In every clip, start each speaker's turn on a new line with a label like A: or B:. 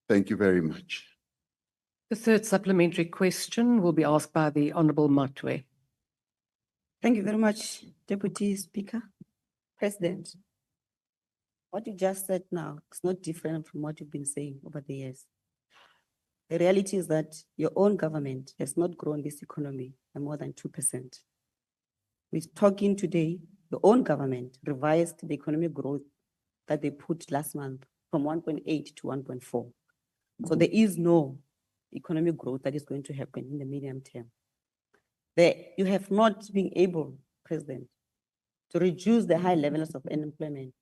A: Thank you very much.
B: The third supplementary question will be asked by the Honourable Matwe.
C: Thank you very much, Deputy Speaker. President, what you just said now is not different from what you've been saying over the years. The reality is that your own government has not grown this economy by more than 2%. We're talking today, your own government revised the economic growth that they put last month from 1.8 to 1.4. So there is no economic growth that is going to happen in the medium term. You have not been able, President, to reduce the high levels of unemployment.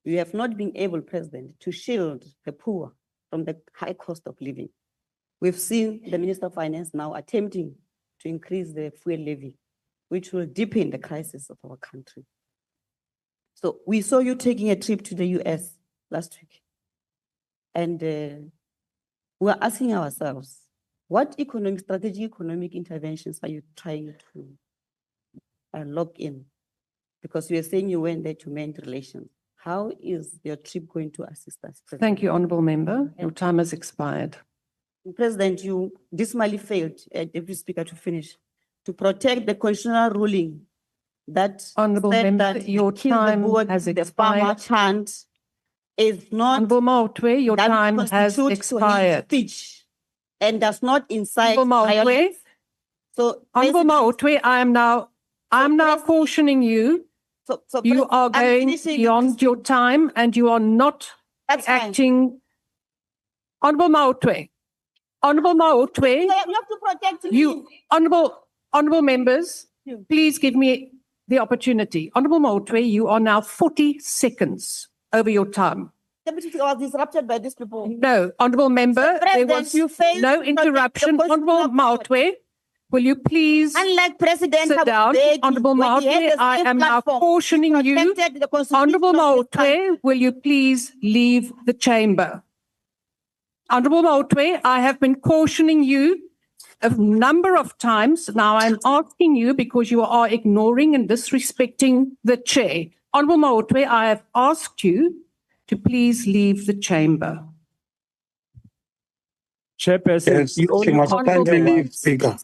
C: You have not been able, President, to shield the poor from the high cost of living. We've seen the Minister of Finance now attempting to increase the fuel levy, which will deepen the crisis of our country. So we saw you taking a trip to the US last week. And we're asking ourselves, what strategic economic interventions are you trying to lock in? Because you are saying you went there to mend relations. How is your trip going to assist us? President?
B: Thank you, Honourable Member. Your time has expired.
C: President, you dismally failed, Deputy Speaker, to finish, to protect the constitutional ruling that
B: Honourable
C: said
B: Member,
C: that
B: your time has
C: the farmer
B: expired.
C: chant is not
B: Honourable Matwe, your
C: that
B: time has
C: constitute to his
B: expired.
C: speech and does not incite
B: Honourable Matwe,
C: violence. So,
B: Honourable Matwe, I am now cautioning you. You are going beyond your time and you are not acting. Honourable Matwe,
C: You have to protect me.
B: Honourable members, please give me the opportunity. Honourable Matwe, you are now 40 seconds over your time.
C: Deputy Speaker, I was disrupted by these people.
B: No, Honourable Member, there
C: President, you
B: was
C: failed
B: no
C: to protect the
B: interruption. Honourable
C: constitutional
B: Matwe, will you please
C: Unlike President
B: sit down? Honourable Matwe, I am now cautioning you. Honourable Matwe, will you please leave the chamber? Honourable Matwe, I have been cautioning you a number of times. Now I'm asking you because you are ignoring and disrespecting the chair. Honourable Matwe, I have asked you to please leave the chamber.
D: Chairperson,
E: Yes,
D: you only
E: she must
D: caution
E: kindly
D: them
E: leave,
D: once.
E: Speaker.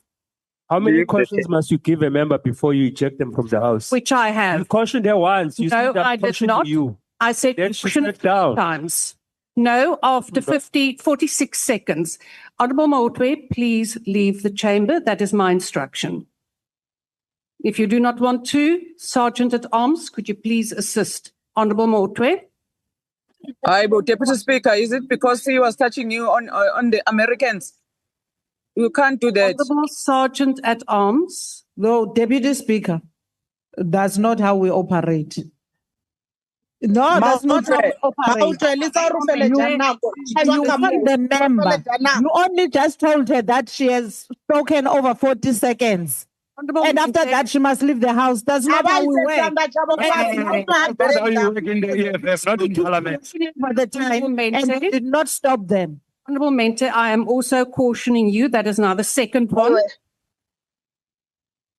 D: How many
E: Leave the
D: questions
E: chair.
D: must you give a member before you eject them from the house?
B: Which I
D: You
B: have.
D: cautioned her once. You
B: No,
D: said
B: I
D: I'm
B: did
D: cautioning
B: not.
D: you.
B: I said
D: Then she
B: caution
D: sat down.
B: times. No, after 46 seconds. Honourable Matwe, please leave the chamber. That is my instruction. If you do not want to, Sergeant at Arms, could you please assist? Honourable Matwe.
F: Deputy Speaker, is it because he was touching you on the Americans? You can't do that.
B: Honourable Sergeant at Arms.
G: No, Deputy Speaker, that's not how we operate. No, that's not how we operate. You on the member. You only just told her that she has spoken over 40 seconons. And after that, she must leave the house. That's not how we work.
E: That's how you work in the EFF, not in Parliament.
G: For the time, and you did not stop them.
B: Honourable Mente, I am also cautioning you. That is now the second one.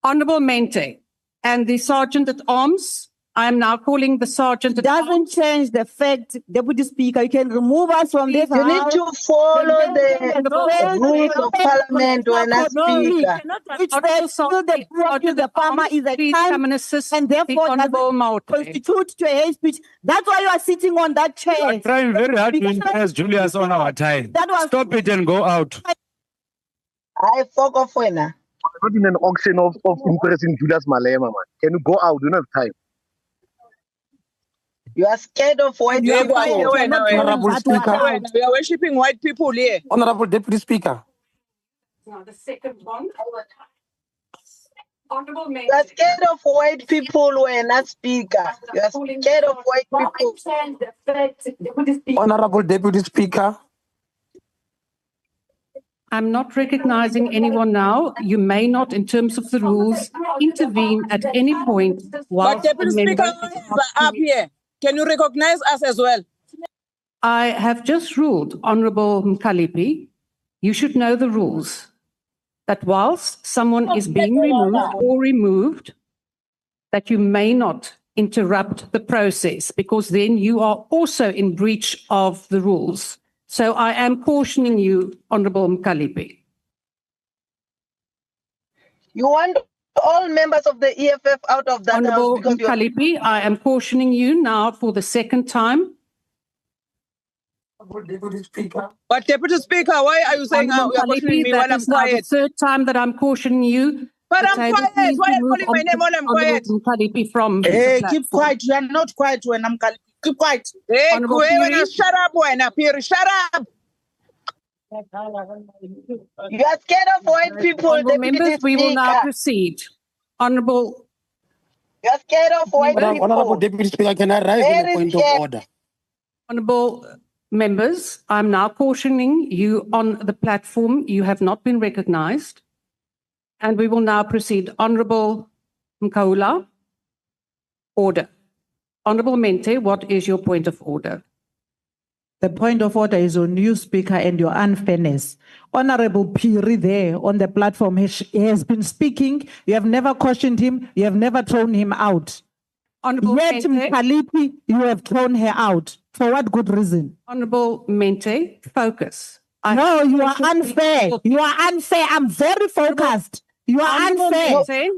B: Honourable Mente and the Sergeant at Arms. I am now calling the Sergeant at Arms.
C: Doesn't change the fact, Deputy Speaker, you can remove us from this
H: You need
C: house.
H: to follow the rules of Parliament when I speak.
C: Which fails to the poor, to the farmer is a
B: Please come
C: crime
B: and assist
C: and
B: the
C: therefore
B: Honourable
C: doesn't
B: Matwe.
C: constitute to a hate speech. That's why you are sitting on that chair.
E: I'm trying very hard to impress Julius on our time.
C: That was
E: Stop it and go out.
H: I fuck off when I.
I: Not in an auction of impressing Julius Malema, man. Can you go out? You don't have time.
H: You are scared of white
F: We
H: people.
E: Honourable Speaker.
F: We are worshipping white people here.
E: Honourable Deputy Speaker.
B: Now the second one. Honourable
H: You are
B: Mente.
H: scared of white people when I speak. You are scared of white people.
E: Honourable Deputy Speaker.
B: I'm not recognizing anyone now. You may not, in terms of the rules, intervene at any point while
F: But Deputy Speaker, up here, can you recognize us as well?
B: I have just ruled, Honourable Mkalipi, you should know the rules, that whilst someone is being removed, that you may not interrupt the process, because then you are also in breach of the rules. So I am cautioning you, Honorable Mkalipi.
H: You want all members of the EFF out of that house
B: Honorable
H: because you're
B: Mkalipi, I am cautioning you now for the second time.
F: But Deputy Speaker, why are you saying
B: Honorable
F: you are questioning
B: Mkalipi,
F: me
B: that
F: while I'm
B: is now the
F: quiet?
B: third time that I'm cautioning you.
F: But
B: The
F: I'm
B: table,
F: quiet.
B: please
F: Why are you
B: remove
F: calling my name while I'm quiet?
B: Honorable Mkalipi from the
G: Hey,
B: platform.
G: keep quiet. You are not quiet when I'm calling. Keep quiet.
F: Hey,
B: Honorable
F: Kuwena,
B: Piri.
F: shut up, Wena, Piri, shut up.
H: you are scared of white people,
B: Honorable
H: Deputy
B: members, we will now
H: Speaker.
B: proceed. Honorable
H: You are scared of white
B: Members.
A: Honorable
H: people.
A: Deputy Speaker, can I rise on a
H: Very
A: point of
H: scared.
A: order?
B: Honorable members, I'm now cautioning you on the platform. You have not been recognized. And we will now proceed. Honorable Mkaula, order. Honorable Mente, what is your point of order?
G: The point of order is on you, Speaker, and your unfairness. Honorable Piri there on the platform he has been speaking. You have never cautioned him. You have never thrown him out.
B: Honorable
G: Yet,
B: Mente,
G: Mkalipi, you have thrown her out. For what good reason?
B: Honorable Mente, focus.
G: No, you are unfair. You are unfair. I'm very focused. You are
B: Honorable
G: unfair.
B: Mente,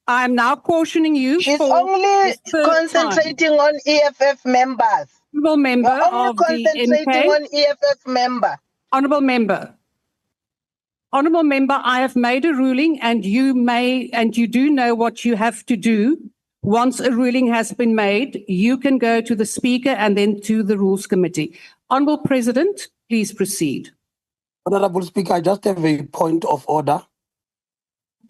B: I am now cautioning you
H: She's
B: for
H: only
B: the third time.
H: concentrating on EFF members.
B: Honorable member
H: You're only
B: of the
H: concentrating
B: MK.
H: on EFF member.
B: Honorable member. Honorable member, I have made a ruling and you do know what you have to do. Once a ruling has been made, you can go to the speaker and then to the rules committee. Honorable President, please proceed.
A: Honorable Speaker, I just have a point of order.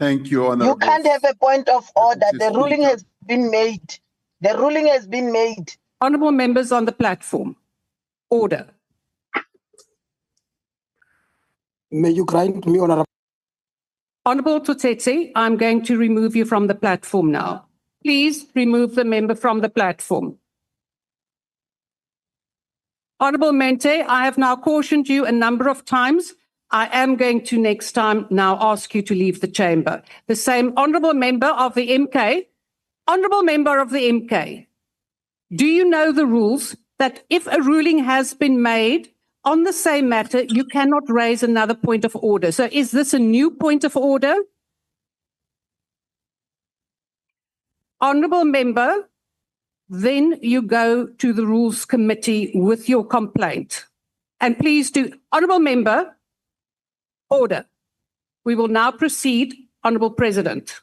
E: Thank you,
H: You
E: Honorable.
H: can't have a point of order.
E: Deputy
H: The ruling
E: Speaker.
H: has been made. The ruling has been made.
B: Honorable members on the platform, order.
A: May you grant me, Honorable.
B: Honorable Tutetse, I'm going to remove you from the platform now. Please remove the member from the platform. Honorable Mente, I have now cautioned you a number of times. I am going to next time now ask you to leave the chamber. The same honorable member of the MK. Honorable member of the MK, do you know the rules that if a ruling has been made on the same matter, you cannot raise another point of order? So is this a new point of order? Honorable member, then you go to the rules committee with your complaint. And please do, honorable member, order. We will now proceed, Honorable President.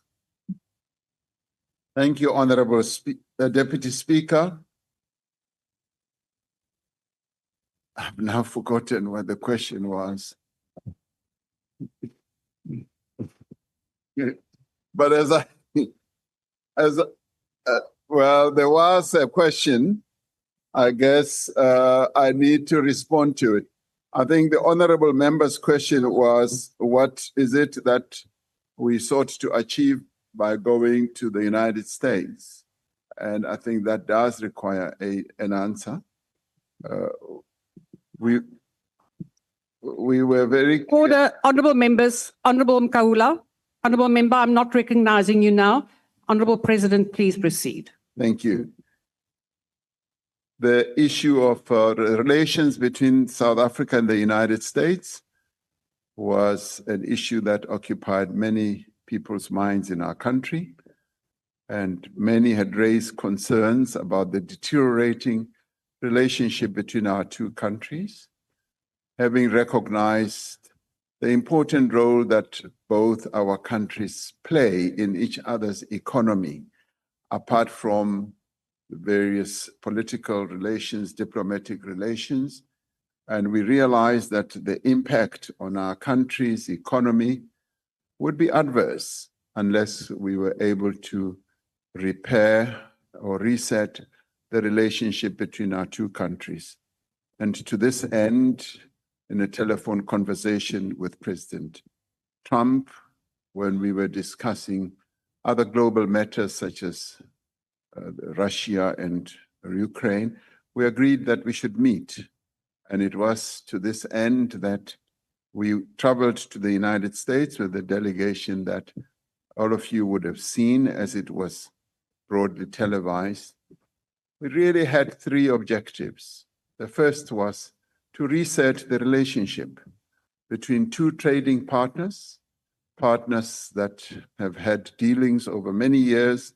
E: Thank you, Honorable Deputy Speaker. I've now forgotten what the question was. But well, there was a question. I guess I need to respond to it. I think the honorable member's question was, what is it that we sought to achieve by going to the United States? And I think that does require an answer. We were very...
B: Order, honorable members, Honorable Mkaula. Honorable member, I'm not recognizing you now. Honorable President, please proceed.
E: Thank you. The issue of relations between South Africa and the United States was an issue that occupied many people's minds in our country, and many had raised concerns about the deteriorating relationship between our two countries, having recognized the important role that both our countries play in each other's economy, apart from various political relations, diplomatic relations. And we realized that the impact on our country's economy would be adverse unless we were able to repair or reset the relationship between our two countries. And to this end, in a telephone conversation with President Trump, when we were discussing other global matters such as Russia and Ukraine, we agreed that we should meet. And it was to this end that we traveled to the United States with a delegation that all of you would have seen as it was broadly televised. We really had three objectives. The first was to reset the relationship between two trading partners, partners that have had dealings over many years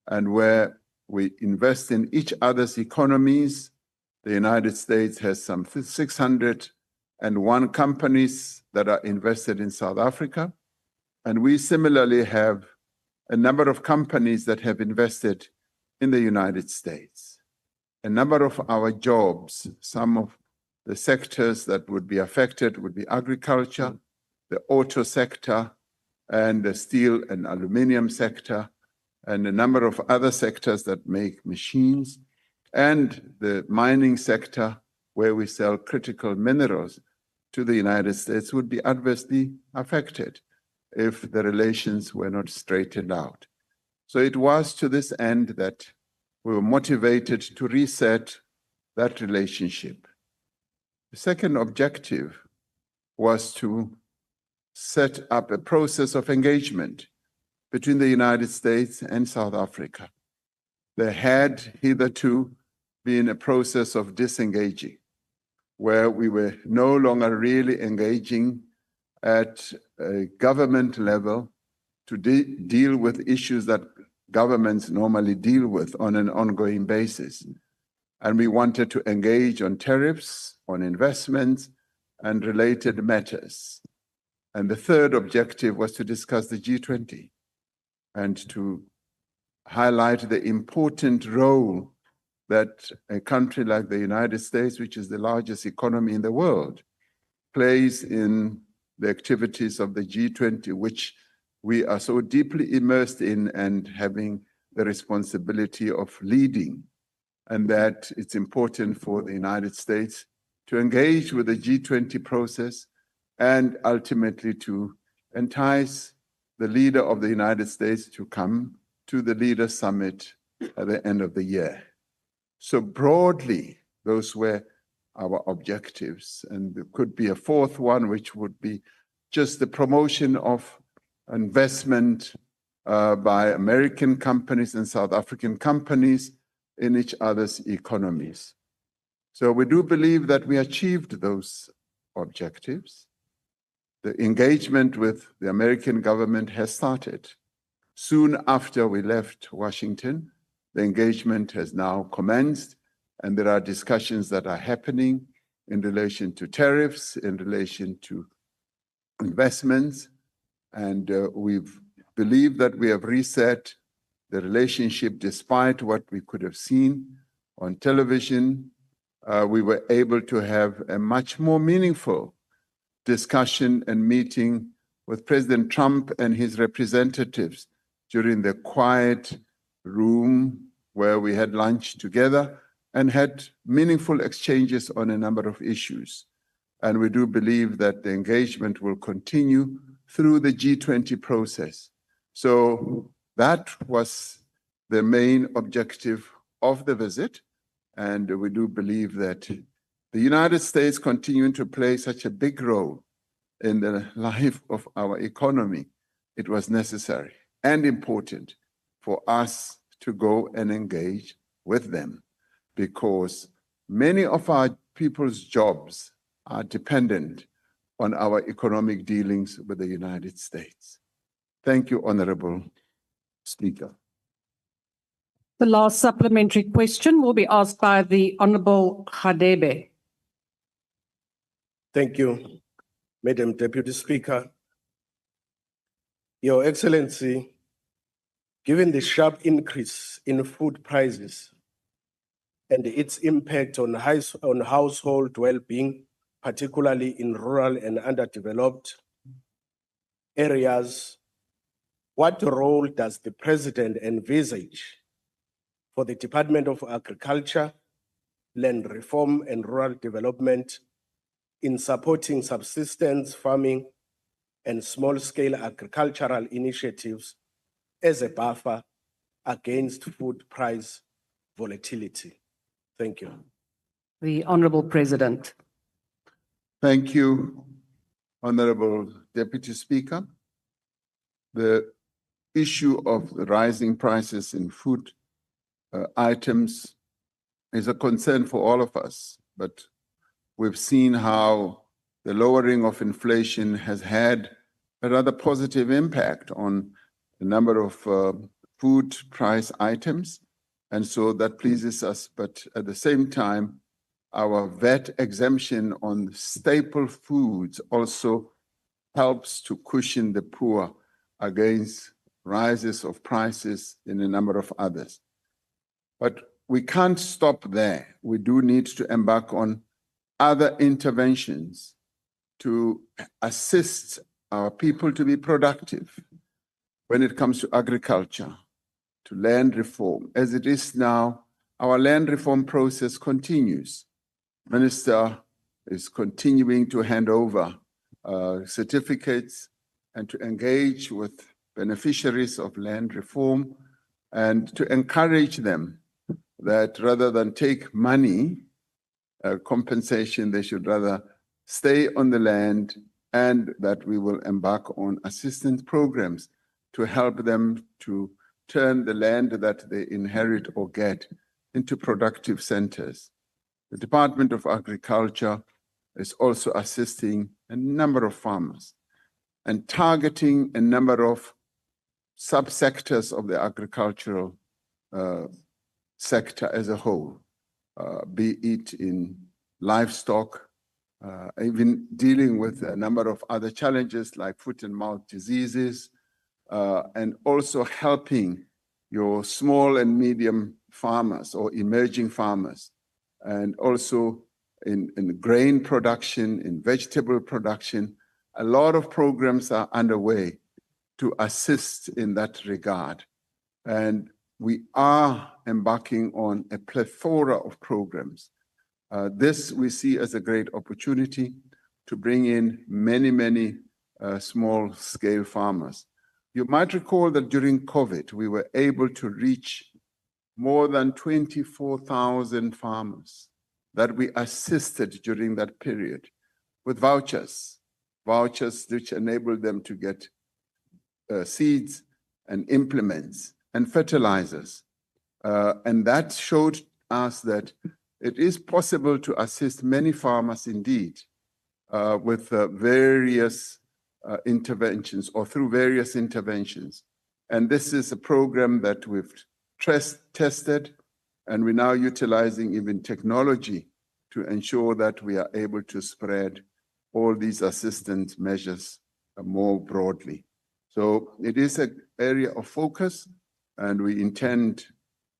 E: and where we invest in each other's economies. The United States has some 601 companies that are invested in South Africa. And we similarly have a number of companies that have invested in the United States. A number of our jobs, some of the sectors that would be affected would be agriculture, the auto sector, and the steel and aluminum sector, and a number of other sectors that make machines, and the mining sector, where we sell critical minerals to the United States, would be adversely affected if the relations were not straightened out. So it was to this end that we were motivated to reset that relationship. The second objective was to set up a process of engagement between the United States and South Africa. There had hitherto been a process of disengaging, where we were no longer really engaging at a government level to deal with issues that governments normally deal with on an ongoing basis. And we wanted to engage on tariffs, on investments, and related matters. And the third objective was to discuss the G20 and to highlight the important role that a country like the United States, which is the largest economy in the world, plays in the activities of the G20, which we are so deeply immersed in and having the responsibility of leading, and that it's important for the United States to engage with the G20 process and ultimately to entice the leader of the United States to come to the Leaders' Summit at the end of the year. So broadly, those were our objectives. And there could be a fourth one, which would be just the promotion of investment by American companies and South African companies in each other's economies. So we do believe that we achieved those objectives. The engagement with the American government has started. Soon after we left Washington, the engagement has now commenced, and there are discussions that are happening in relation to tariffs, in relation to investments, and we believe that we have reset the relationship despite what we could have seen on television. We were able to have a much more meaningful discussion and meeting with President Trump and his representatives during the quiet room where we had lunch together and had meaningful exchanges on a number of issues. And we do believe that the engagement will continue through the G20 process. So that was the main objective of the visit. And we do believe that the United States continuing to play such a big role in the life of our economy, it was necessary and important for us to go and engage with them, because many of our people's jobs are dependent on our economic dealings with the United States. Thank you, Honorable Speaker.
B: The last supplementary question will be asked by the Honorable Hadebe.
J: Thank you, Madam Deputy Speaker. Your Excellency, given the sharp increase in food prices and its impact on household well-being, particularly in rural and underdeveloped areas, what role does the President envisage for the Department of Agriculture, Land Reform and Rural Development in supporting subsistence farming and small-scale agricultural initiatives as a buffer against food price volatility? Thank you.
B: The Honorable President.
E: Thank you, Honorable Deputy Speaker. The issue of the rising prices in food items is a concern for all of us, but we've seen how the lowering of inflation has had a rather positive impact on the number of food price items. And so that pleases us. But at the same time, our VAT exemption on staple foods also helps to cushion the poor against rises of prices in a number of others. But we can't stop there. We do need to embark on other interventions to assist our people to be productive when it comes to agriculture, to land reform. As it is now, our land reform process continues. Minister is continuing to hand over certificates and to engage with beneficiaries of land reform and to encourage them that rather than take money compensation, they should rather stay on the land, and that we will embark on assistance programs to help them to turn the land that they inherit or get into productive centers. The Department of Agriculture is also assisting a number of farmers and targeting a number of subsectors of the agricultural sector as a whole, be it in livestock, even dealing with a number of other challenges like foot and mouth diseases, and also helping your small and medium farmers or emerging farmers, and also in grain production, in vegetable production. A lot of programs are underway to assist in that regard. And we are embarking on a plethora of programs. This we see as a great opportunity to bring in many small-scale farmers. You might recall that during COVID, we were able to reach more than 24,000 farmers that we assisted during that period with vouchers which enabled them to get seeds and implements and fertilizers. And that showed us that it is possible to assist many farmers indeed with various interventions or through various interventions. And this is a program that we've tested, and we're now utilizing even technology to ensure that we are able to spread all these assistance measures more broadly. So it is an area of focus, and we intend,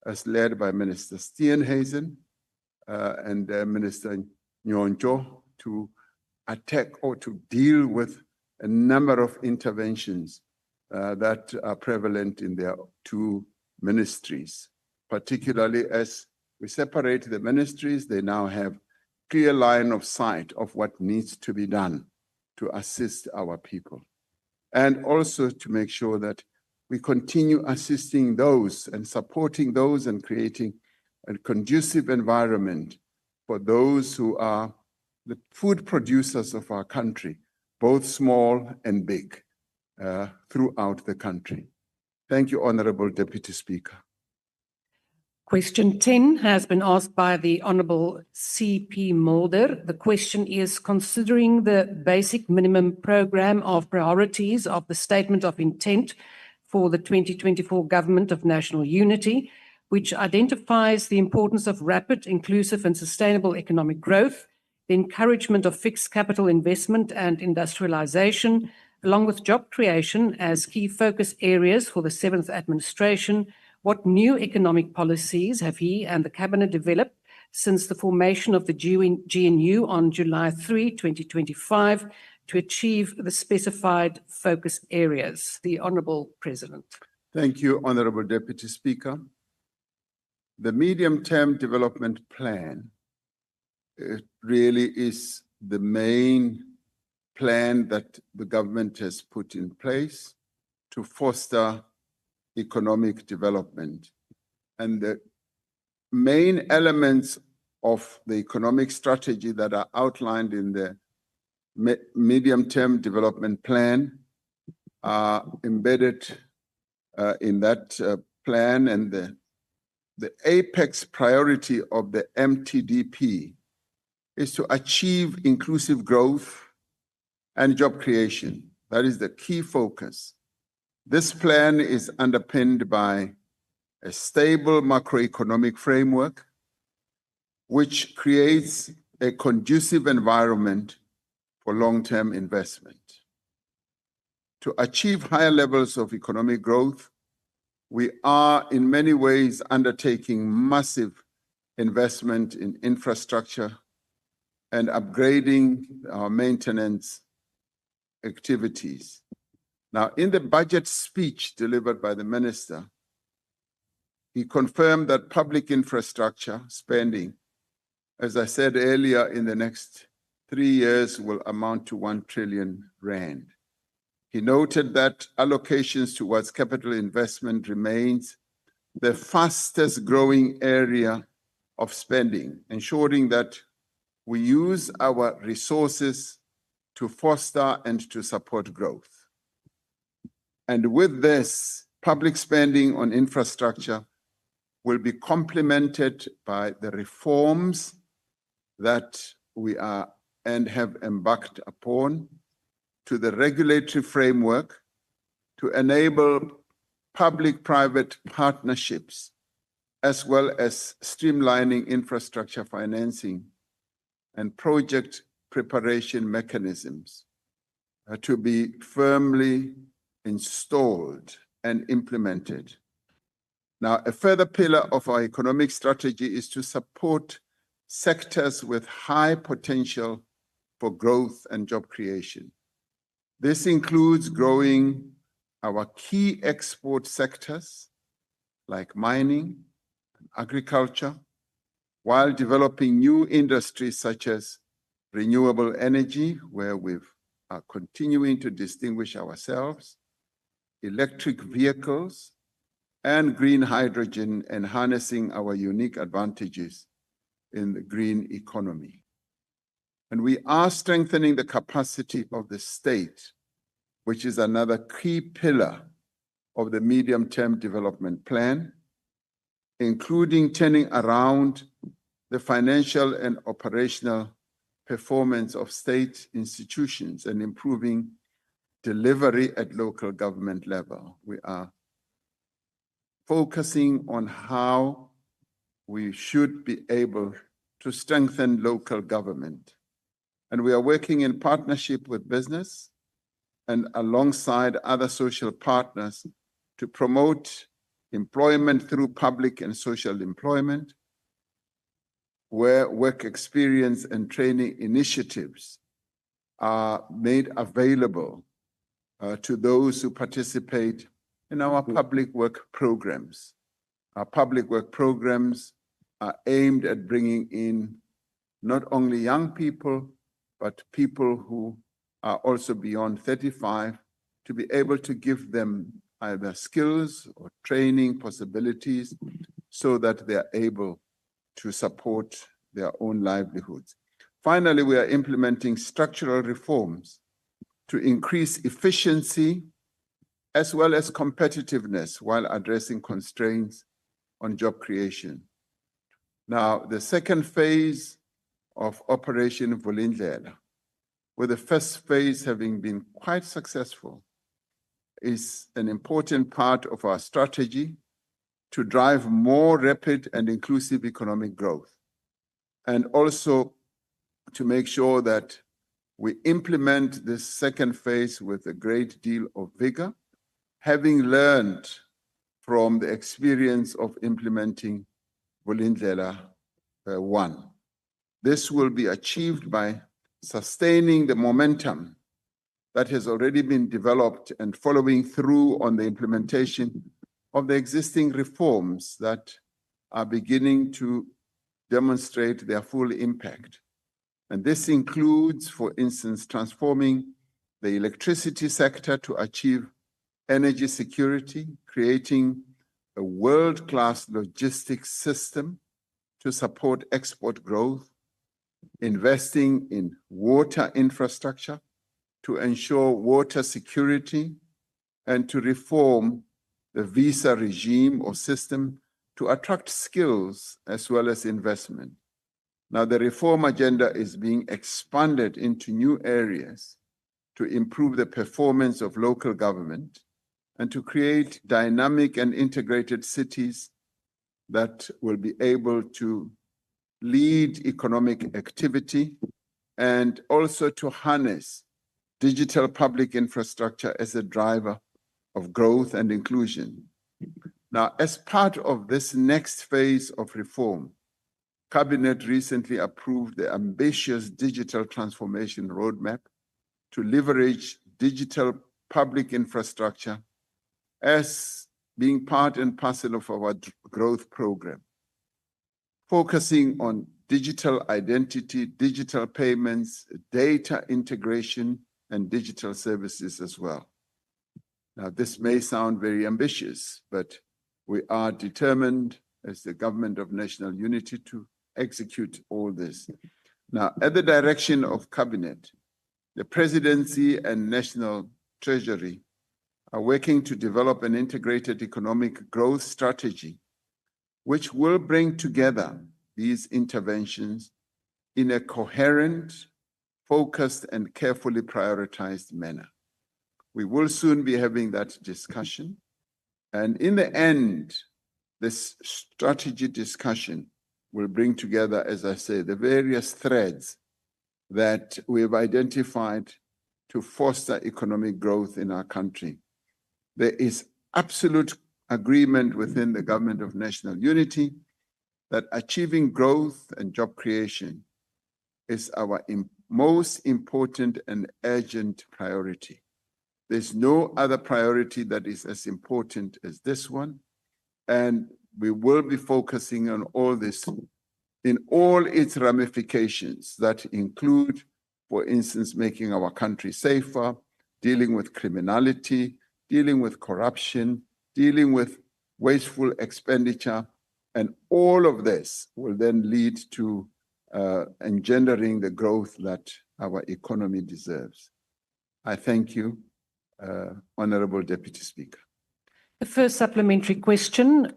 E: as led by Minister Steenhuisen and Minister Nyonjo, to attack or to deal with a number of interventions that are prevalent in their two ministries. Particularly as we separate the ministries, they now have clear line of sight of what needs to be done to assist our people. And also to make sure that we continue assisting those and supporting those and creating a conducive environment for those who are the food producers of our country, both small and big, throughout the country. Thank you, Honorable Deputy Speaker.
B: Question 10 has been asked by the Honourable C.P. Mulder. The question is, considering the basic minimum program of priorities of the Statement of Intent for the 2024 Government of National Unity, which identifies the importance of rapid, inclusive and sustainable economic growth, the encouragement of fixed capital investment and industrialization, along with job creation as key focus areas for the 7th administration, what new economic policies have he and the Cabinet developed since the formation of the GNU on July 3, 2025, to achieve the specified focus areas? The Honourable President.
E: Thank you, Honourable Deputy Speaker. The medium-term development plan, it really is the main plan that the government has put in place to foster economic development. And the main elements of the economic strategy that are outlined in the medium-term development plan are embedded in that plan, and the apex priority of the MTDP is to achieve inclusive growth and job creation. That is the key focus. This plan is underpinned by a stable macroeconomic framework, which creates a conducive environment for long-term investment. To achieve higher levels of economic growth, we are in many ways undertaking massive investment in infrastructure and upgrading our maintenance activities. Now, in the budget speech delivered by the minister, he confirmed that public infrastructure spending, as I said earlier, in the next 3 years will amount to 1 trillion rand. He noted that allocations towards capital investment remains the fastest growing area of spending, ensuring that we use our resources to foster and to support growth. And with this, public spending on infrastructure will be complemented by the reforms that we are and have embarked upon to the regulatory framework to enable public-private partnerships, as well as streamlining infrastructure financing and project preparation mechanisms to be firmly installed and implemented. Now, a further pillar of our economic strategy is to support sectors with high potential for growth and job creation. This includes growing our key export sectors like mining and agriculture, while developing new industries such as renewable energy, where we are continuing to distinguish ourselves, electric vehicles, and green hydrogen, and harnessing our unique advantages in the green economy. And we are strengthening the capacity of the state, which is another key pillar of the medium-term development plan, including turning around the financial and operational performance of state institutions and improving delivery at local government level. We are focusing on how we should be able to strengthen local government. And we are working in partnership with business and alongside other social partners to promote employment through public and social employment, where work experience and training initiatives are made available to those who participate in our public work programs. Our public work programs are aimed at bringing in not only young people, but people who are also beyond 35, to be able to give them either skills or training possibilities so that they are able to support their own livelihoods. Finally, we are implementing structural reforms to increase efficiency as well as competitiveness while addressing constraints on job creation. Now, the second phase of Operation Vulindlela, with the first phase having been quite successful, is an important part of our strategy to drive more rapid and inclusive economic growth, and also to make sure that we implement this second phase with a great deal of vigor, having learned from the experience of implementing Vulindlela 1. This will be achieved by sustaining the momentum that has already been developed and following through on the implementation of the existing reforms that are beginning to demonstrate their full impact. And this includes, for instance, transforming the electricity sector to achieve energy security, creating a world-class logistics system to support export growth, investing in water infrastructure to ensure water security, and to reform the visa regime or system to attract skills as well as investment. Now, the reform agenda is being expanded into new areas to improve the performance of local government and to create dynamic and integrated cities that will be able to lead economic activity and also to harness digital public infrastructure as a driver of growth and inclusion. Now, as part of this next phase of reform, Cabinet recently approved the ambitious digital transformation roadmap to leverage digital public infrastructure as being part and parcel of our growth program, focusing on digital identity, digital payments, data integration, and digital services as well. Now, this may sound very ambitious, but we are determined as the Government of National Unity to execute all this. Now, at the direction of Cabinet, the Presidency and National Treasury are working to develop an integrated economic growth strategy, which will bring together these interventions in a coherent, focused, and carefully prioritized manner. We will soon be having that discussion. And in the end, this strategy discussion will bring together, as I say, the various threads that we have identified to foster economic growth in our country. There is absolute agreement within the Government of National Unity that achieving growth and job creation is our most important and urgent priority. There's no other priority that is as important as this one, and we will be focusing on all this in all its ramifications that include, for instance, making our country safer, dealing with criminality, dealing with corruption, dealing with wasteful expenditure, and all of this will then lead to engendering the growth that our economy deserves. I thank you, Honorable Deputy Speaker.
B: The first supplementary question,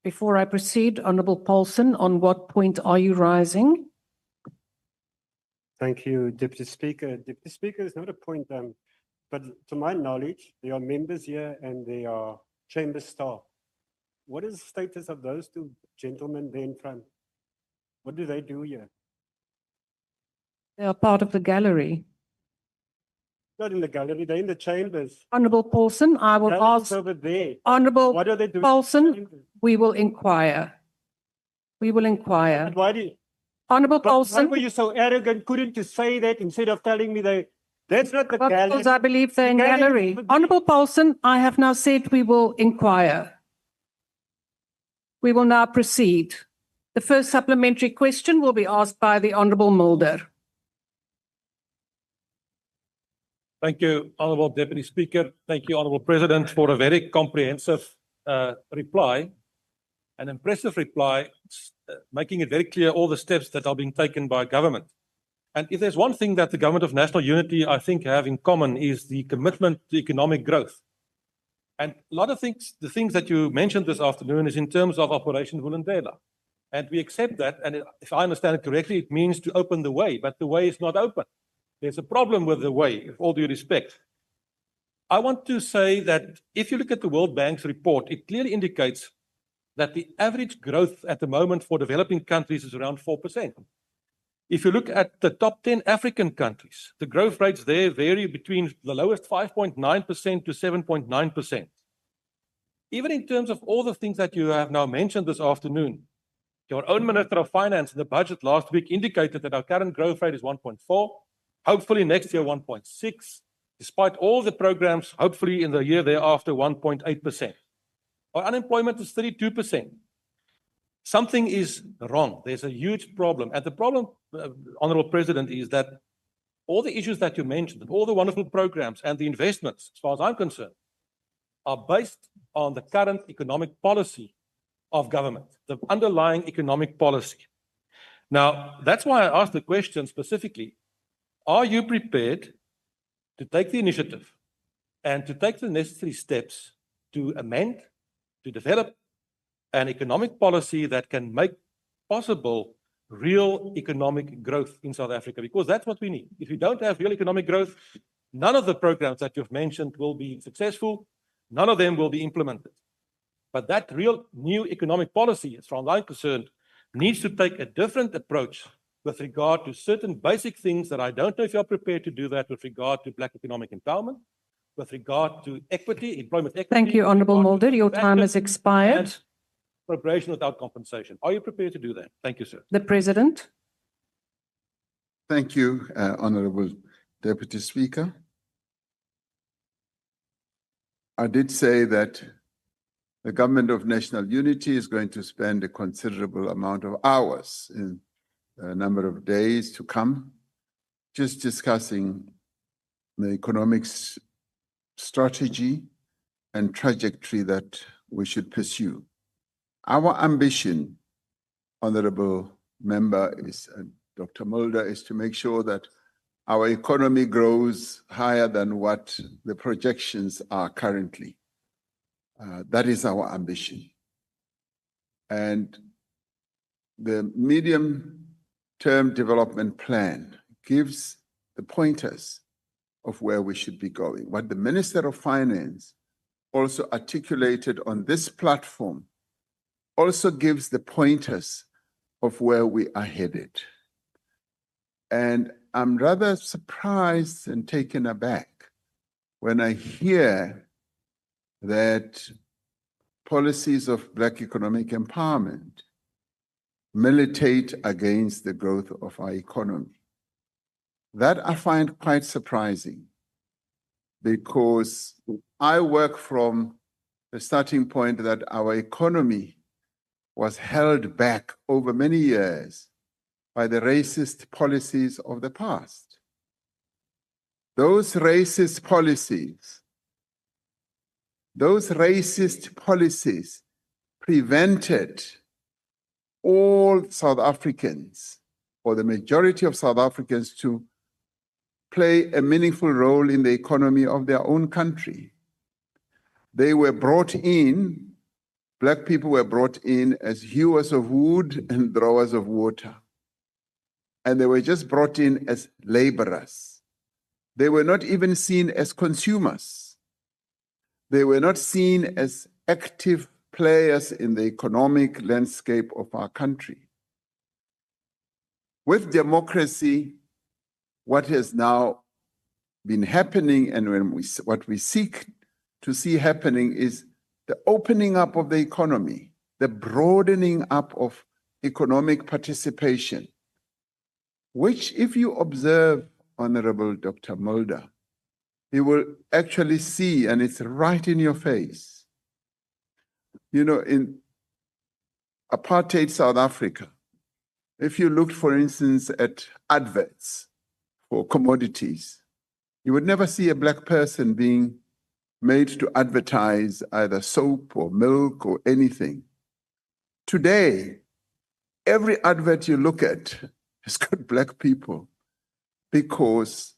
B: before I proceed, Honourable Paulson, on what point are you rising?
K: Thank you, Deputy Speaker. Deputy Speaker, is not a point, but to my knowledge, there are members here and there are chamber staff. What is the status of those two gentlemen there in front? What do they do here?
B: They are part of the gallery.
K: Not in the gallery, they're in the chambers.
B: Honourable Paulson, I will ask.
K: Over there.
B: Honourable
K: What are they doing?
B: Paulson, we will inquire. We will inquire.
K: But why do you,
B: Honourable
K: why
B: Paulson,
K: were you so arrogant? Couldn't you say that instead of telling me that's not the gallery?
B: because I believe they're in gallery. Honourable Paulson, I have now said we will inquire. We will now proceed. The first supplementary question will be asked by the Honourable Mulder.
L: Thank you, Honourable Deputy Speaker. Thank you, Honourable President, for a very comprehensive reply, an impressive reply, making it very clear all the steps that are being taken by government. And if there's one thing that the Government of National Unity, I think, have in common is the commitment to economic growth. And a lot of things, the things that you mentioned this afternoon is in terms of Operation Vulindlela. And we accept that, and if I understand it correctly, it means to open the way, but the way is not open. There's a problem with the way, with all due respect. I want to say that if you look at the World Bank's report, it clearly indicates that the average growth at the moment for developing countries is around 4%. If you look at the top 10 African countries, the growth rates there vary between the lowest 5.9% to 7.9%. Even in terms of all the things that you have now mentioned this afternoon, your own Minister of Finance in the budget last week indicated that our current growth rate is 1.4%. Hopefully next year 1.6%, despite all the programs, hopefully in the year thereafter 1.8%. Our unemployment is 32%. Something is wrong. There's a huge problem. And the problem, Honourable President, is that all the issues that you mentioned, all the wonderful programs and the investments, as far as I'm concerned, are based on the current economic policy of government, the underlying economic policy. Now, that's why I asked the question specifically. Are you prepared to take the initiative and to take the necessary steps to amend, to develop an economic policy that can make possible real economic growth in South Africa, because that's what we need. If we don't have real economic growth, none of the programs that you've mentioned will be successful. None of them will be implemented. But that real new economic policy, as far as I'm concerned, needs to take a different approach with regard to certain basic things that I don't know if you're prepared to do that with regard to Black economic empowerment, with regard to equity, employment equity.
B: Thank you, Honourable Mulder. Your time has expired.
L: And appropriation without compensation. Are you prepared to do that? Thank you, sir.
B: The President.
E: Thank you, Honorable Deputy Speaker. I did say that the Government of National Unity is going to spend a considerable amount of hours in a number of days to come, just discussing the economic strategy and trajectory that we should pursue. Our ambition, Honorable Member, Dr. Mulder, is to make sure that our economy grows higher than what the projections are currently. That is our ambition. And the medium-term development plan gives the pointers of where we should be going. What the Minister of Finance also articulated on this platform also gives the pointers of where we are headed. And I'm rather surprised and taken aback when I hear that policies of Black economic empowerment militate against the growth of our economy. That I find quite surprising, because I work from the starting point that our economy was held back over many years by the racist policies of the past. Those racist policies prevented all South Africans, or the majority of South Africans, to play a meaningful role in the economy of their own country. They were brought in, Black people were brought in as hewers of wood and drawers of water. And they were just brought in as laborers. They were not even seen as consumers. They were not seen as active players in the economic landscape of our country. With democracy, what has now been happening, and what we seek to see happening, is the opening up of the economy, the broadening up of economic participation, which, if you observe, Honorable Dr. Mulder, you will actually see, and it's right in your face. You know, in apartheid South Africa, if you looked, for instance, at adverts for commodities, you would never see a Black person being made to advertise either soap or milk or anything. Today, every advert you look at has got Black people, because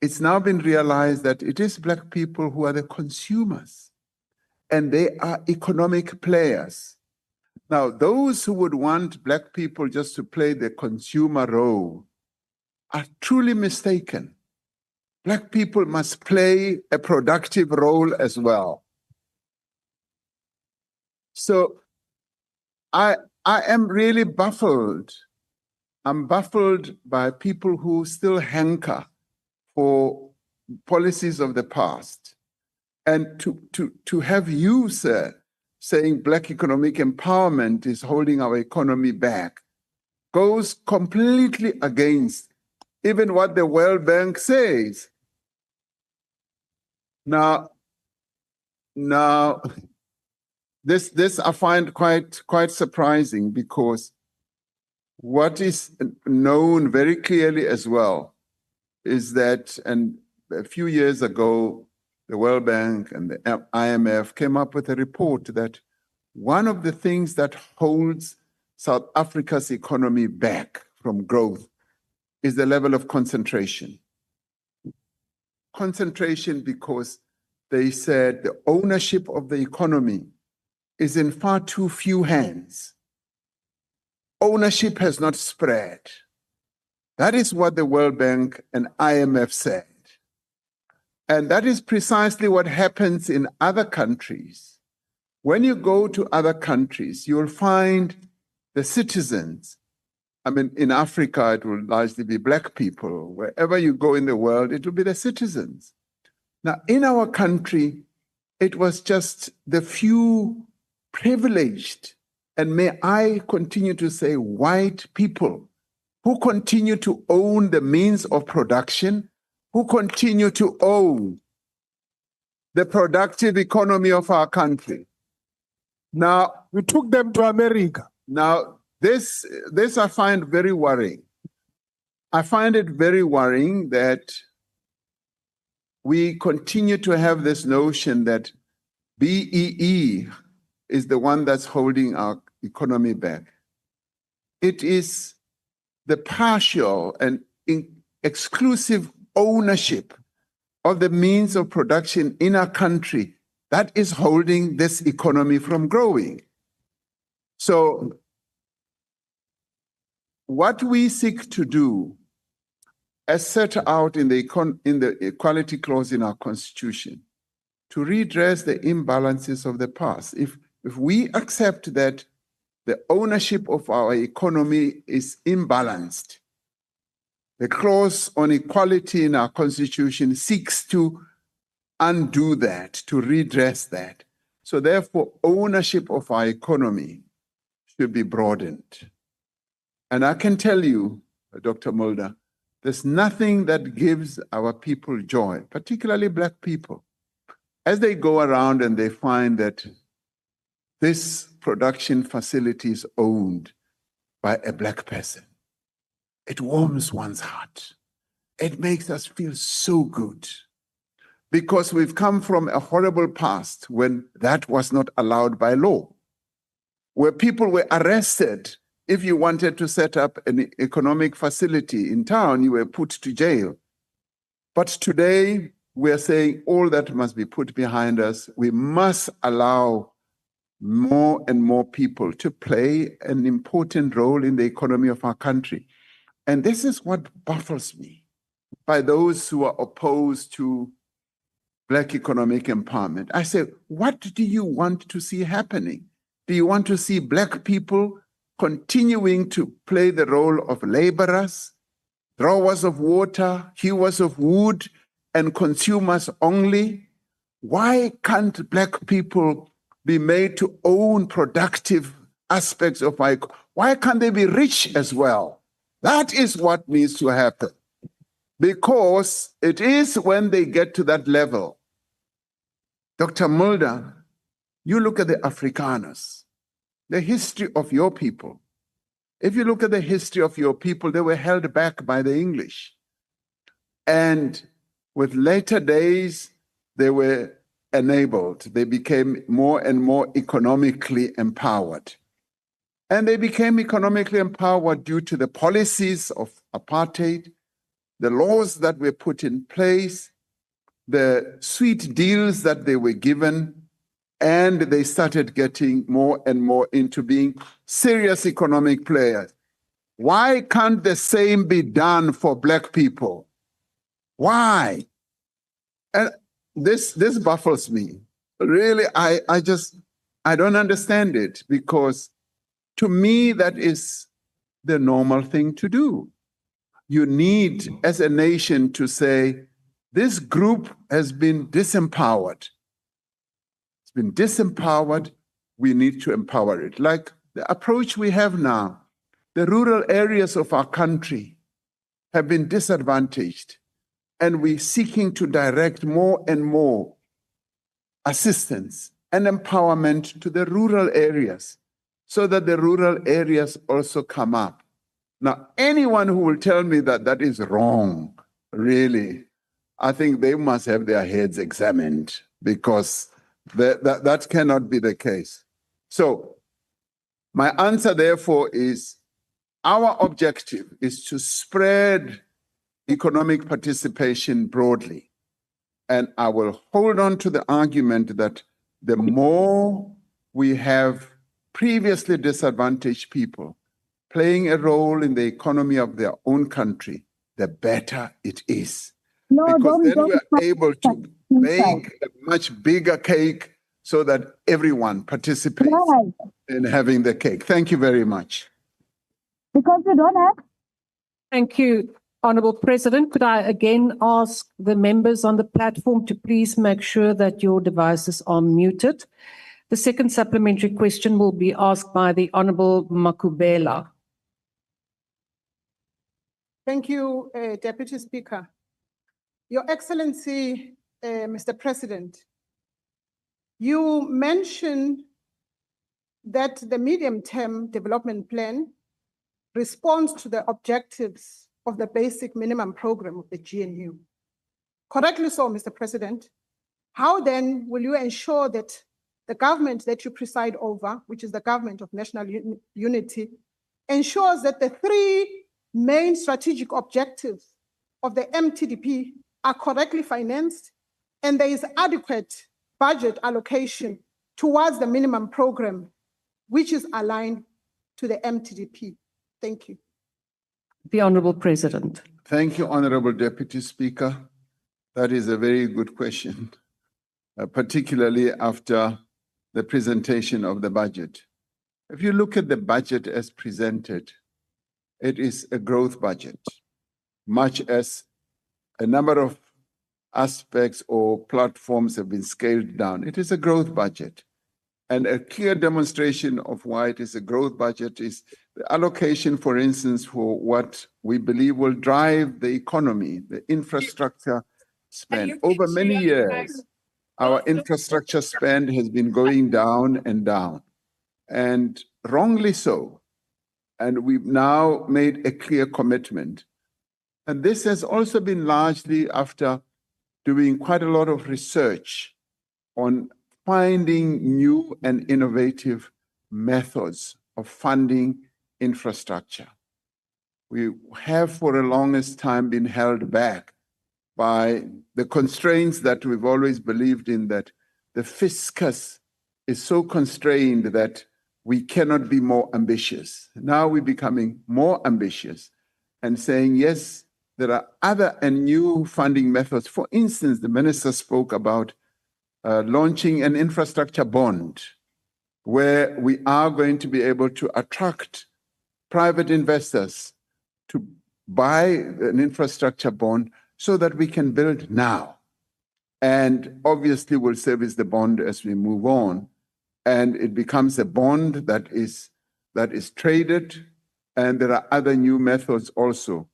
E: it's now been realized that it is Black people who are the consumers, and they are economic players. Now, those who would want Black people just to play the consumer role are truly mistaken. Black people must play a productive role as well. So I am really baffled. I'm baffled by people who still hanker for policies of the past. And to have you, sir, saying Black economic empowerment is holding our economy back goes completely against even what the World Bank says. Now, this I find quite surprising, because what is known very clearly as well is that, and a few years ago, the World Bank and the IMF came up with a report that one of the things that holds South Africa's economy back from growth is the level of concentration. Concentration, because they said the ownership of the economy is in far too few hands. ownership has not spread. That is what the World Bank and IMF said. And that is precisely what happens in other countries. When you go to other countries, you'll find the citizens. I mean, in Africa, it will largely be Black people. Wherever you go in the world, it will be the citizens. Now, in our country, it was just the few privileged, and may I continue to say white people, who continue to own the means of production, who continue to own the productive economy of our country. Now,
M: We took them to America.
E: Now, this I find very worrying. I find it very worrying that we continue to have this notion that BEE is the one that's holding our economy back. It is the partial and exclusive ownership of the means of production in our country that is holding this economy from growing. So what we seek to do, as set out in the equality clause in our constitution, to redress the imbalances of the past. If we accept that the ownership of our economy is imbalanced, the clause on equality in our constitution seeks to undo that, to redress that. So therefore, ownership of our economy should be broadened. And I can tell you, Dr. Mulder, there's nothing that gives our people joy, particularly Black people, as they go around and they find that this production facility is owned by a Black person. It warms one's heart. It makes us feel so good, because we've come from a horrible past when that was not allowed by law, where people were arrested. If you wanted to set up an economic facility in town, you were put to jail. But today, we are saying all that must be put behind us. We must allow more and more people to play an important role in the economy of our country. And this is what baffles me by those who are opposed to Black economic empowerment. I say, what do you want to see happening? Do you want to see Black people continuing to play the role of laborers, drawers of water, hewers of wood, and consumers only? Why can't Black people be made to own productive aspects of our economy? Why can't they be rich as well? That is what needs to happen. Because it is when they get to that level. Dr. Mulder, you look at the Afrikaners, the history of your people. If you look at the history of your people, they were held back by the English. And with later days, they were enabled. They became more and more economically empowered. And they became economically empowered due to the policies of apartheid, the laws that were put in place, the sweet deals that they were given, and they started getting more and more into being serious economic players. Why can't the same be done for Black people? Why? And this baffles me. Really, I don't understand it, because to me, that is the normal thing to do. You need, as a nation, to say, this group has been disempowered. It's been disempowered. We need to empower it. Like the approach we have now, the rural areas of our country have been disadvantaged, and we're seeking to direct more and more assistance and empowerment to the rural areas so that the rural areas also come up. Now, anyone who will tell me that that is wrong, really, I think they must have their heads examined, because that cannot be the case. So my answer, therefore, is our objective is to spread economic participation broadly. And I will hold on to the argument that the more we have previously disadvantaged people, playing a role in the economy of their own country, the better it is.
M: No,
E: Because then
M: don't
E: we are able to bake a much bigger cake so that everyone participates
M: Right.
E: in having the cake. Thank you very much.
M: Because we don't have.
B: Thank you, Honourable President. Could I again ask the members on the platform to please make sure that your devices are muted? The second supplementary question will be asked by the Honourable Makubela.
N: Thank you, Deputy Speaker. Your Excellency, Mr. President, you mentioned that the medium-term development plan responds to the objectives of the basic minimum program of the GNU. Correctly so, Mr. President. How then will you ensure that the government that you preside over, which is the government of national unity, ensures that the three main strategic objectives of the MTDP are correctly financed and there is adequate budget allocation towards the minimum program, which is aligned to the MTDP? Thank you.
B: The Honourable President.
E: Thank you, Honourable Deputy Speaker. That is a very good question, particularly after the presentation of the budget. If you look at the budget as presented, it is a growth budget, much as a number of aspects or platforms have been scaled down. It is a growth budget. And a clear demonstration of why it is a growth budget is the allocation, for instance, for what we believe will drive the economy, the infrastructure spend. Over many years, our infrastructure spend has been going down and down, and wrongly so. And we've now made a clear commitment. And this has also been largely after doing quite a lot of research on finding new and innovative methods of funding infrastructure. We have for the longest time been held back by the constraints that we've always believed in, that the fiscus is so constrained that we cannot be more ambitious. Now we're becoming more ambitious and saying, yes, there are other and new funding methods. For instance, the minister spoke about launching an infrastructure bond, where we are going to be able to attract private investors to buy an infrastructure bond so that we can build now. And obviously we'll service the bond as we move on. And it becomes a bond that is traded. And there are other new methods also.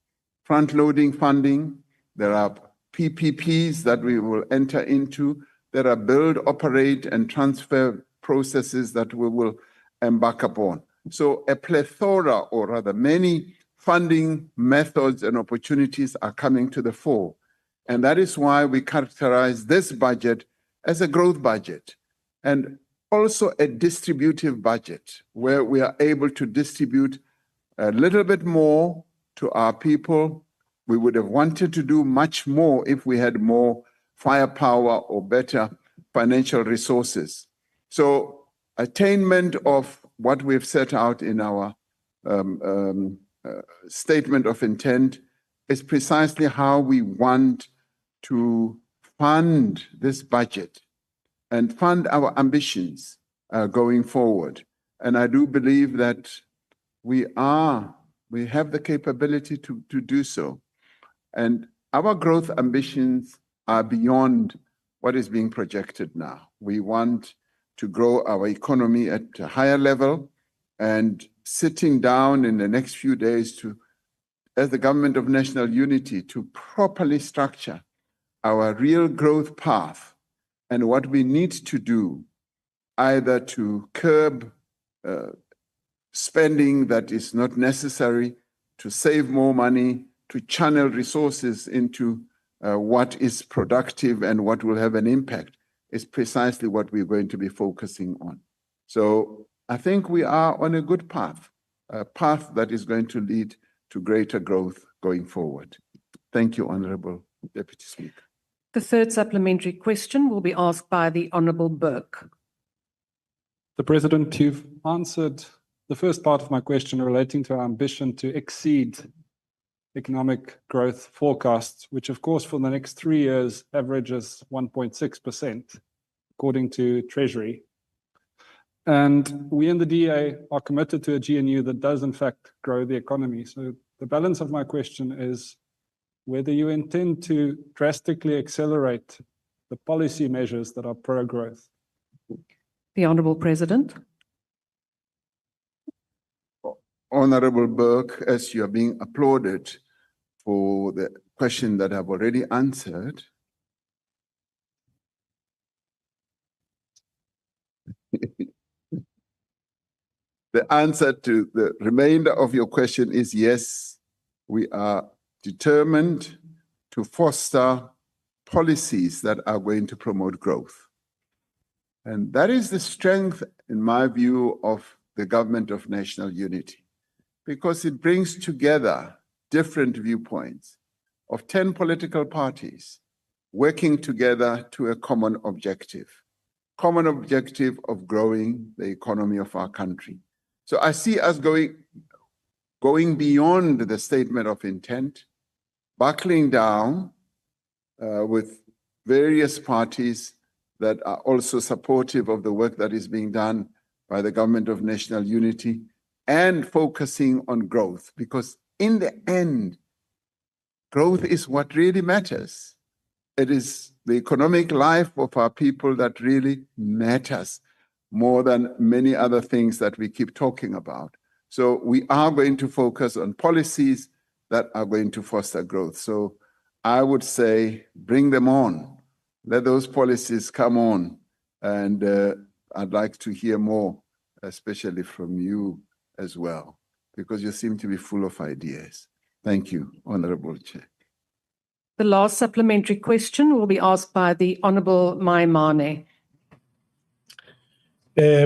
E: Front-loading funding, there are PPPs that we will enter into. There are build, operate, and transfer processes that we will embark upon. So a plethora, or rather many, funding methods and opportunities are coming to the fore. And that is why we characterize this budget as a growth budget and also a distributive budget, where we are able to distribute a little bit more to our people. We would have wanted to do much more if we had more firepower or better financial resources. So attainment of what we've set out in our statement of intent is precisely how we want to fund this budget and fund our ambitions going forward. And I do believe that we have the capability to do so. And our growth ambitions are beyond what is being projected now. We want to grow our economy at a higher level, and sitting down in the next few days as the government of national unity, to properly structure our real growth path and what we need to do, either to curb spending that is not necessary, to save more money, to channel resources into what is productive and what will have an impact, is precisely what we're going to be focusing on. So I think we are on a good path, a path that is going to lead to greater growth going forward. Thank you, Honourable Deputy Speaker.
B: The third supplementary question will be asked by the Honourable Burke.
O: The President, you've answered the first part of my question relating to our ambition to exceed economic growth forecasts, which of course for the next 3 years averages 1.6%, according to Treasury. And we in the DA are committed to a GNU that does in fact grow the economy. So the balance of my question is whether you intend to drastically accelerate the policy measures that are pro-growth.
B: The Honourable President.
E: Honorable Burke, as you are being applauded for the question that I've already answered, the answer to the remainder of your question is yes, we are determined to foster policies that are going to promote growth. And that is the strength, in my view, of the government of national unity, because it brings together different viewpoints of 10 political parties working together to a common objective of growing the economy of our country. So I see us going beyond the statement of intent, buckling down with various parties that are also supportive of the work that is being done by the government of national unity, and focusing on growth, because in the end, growth is what really matters. It is the economic life of our people that really matters more than many other things that we keep talking about. So we are going to focus on policies that are going to foster growth. So I would say bring them on. Let those policies come on. And I'd like to hear more, especially from you as well, because you seem to be full of ideas. Thank you, Honorable Chair.
B: The last supplementary question will be asked by the Honourable Maimane.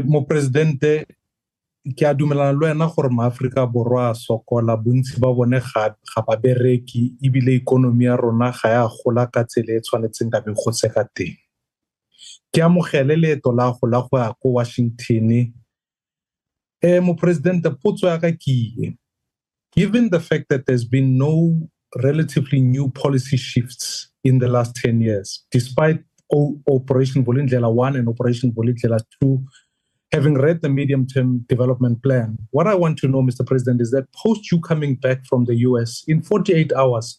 P: Mo Presidente, ke a dumelana le wena gore maAforika Borwa a sokola, bontsi ba bone ga ba bereki, ebile ikonomi ya rona ga ya gola ka tsela e tshwanetseng ka be gotse ka teng. Ke amogele leeto la go ya ko Washington. Mo Presidente, potso ya ka ke given the fact that there's been no relatively new policy shifts in the last 10 years, despite Operation Vulindlela 1 and Operation Vulindlela 2 having read the medium-term development plan, what I want to know, Mr. President, is that post you coming back from the US, in 48 hours,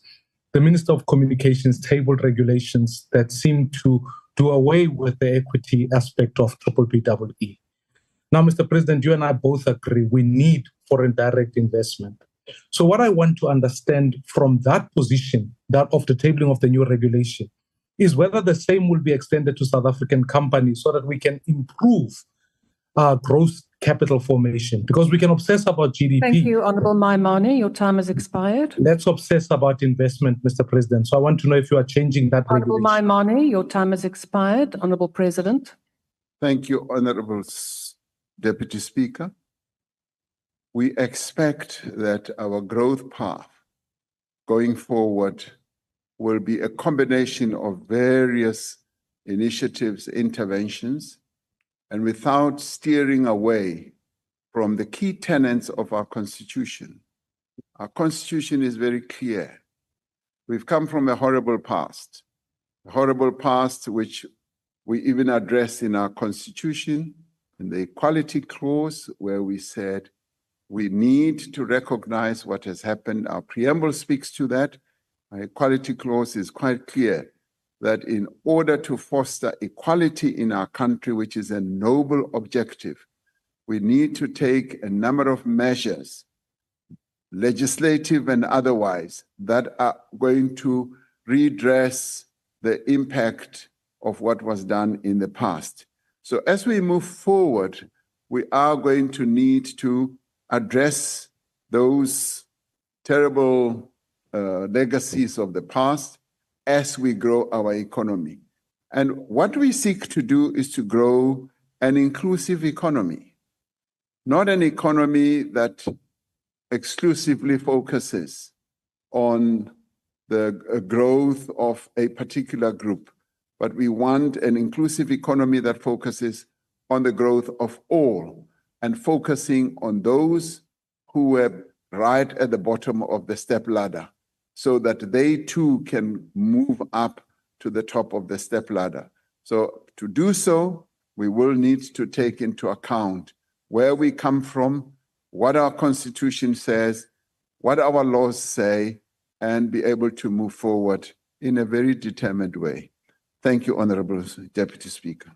P: the Minister of Communications tabled regulations that seem to do away with the equity aspect of BBBEE. Now, Mr. President, you and I both agree we need foreign direct investment. So what I want to understand from that position, that of the tabling of the new regulation, is whether the same will be extended to South African companies so that we can improve our gross capital formation, because we can obsess about GDP.
B: Thank you, Honourable Maimane. Your time has expired.
P: Let's obsess about investment, Mr. President. So I want to know if you are changing that
B: Honourable
P: regulation.
B: Maimane, your time has expired. Honourable President.
E: Thank you, Honourable Deputy Speaker. We expect that our growth path going forward will be a combination of various initiatives, interventions, and without steering away from the key tenets of our Constitution. Our Constitution is very clear. We've come from a horrible past which we even address in our Constitution, in the Equality Clause, where we said we need to recognize what has happened. Our preamble speaks to that. Our Equality Clause is quite clear that in order to foster equality in our country, which is a noble objective, we need to take a number of measures, legislative and otherwise, that are going to redress the impact of what was done in the past. So as we move forward, we are going to need to address those terrible legacies of the past as we grow our economy. And what we seek to do is to grow an inclusive economy, not an economy that exclusively focuses on the growth of a particular group, but we want an inclusive economy that focuses on the growth of all. and focusing on those who were right at the bottom of the step ladder so that they too can move up to the top of the step ladder. So to do so, we will need to take into account where we come from, what our constitution says, what our laws say, and be able to move forward in a very determined way. Thank you, Honorable Deputy Speaker.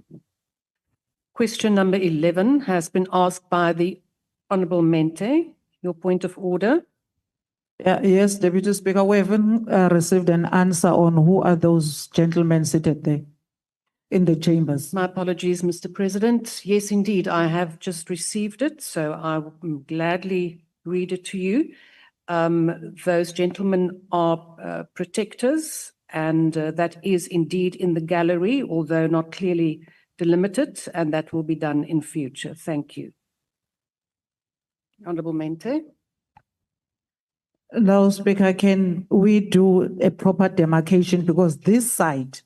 B: Question number 11 has been asked by the Honorable Mente. Your point of order.
G: Yes, Deputy Speaker, we haven't received an answer on who are those gentlemen seated there in the chambers.
B: My apologies, Mr. President. Yes, indeed, I have just received it, so I will gladly read it to you. Those gentlemen are protectors, and that is indeed in the gallery, although not clearly delimited, and that will be done in future. Thank you. Honorable Mente.
G: Now, Speaker, can we do a proper demarcation, because this side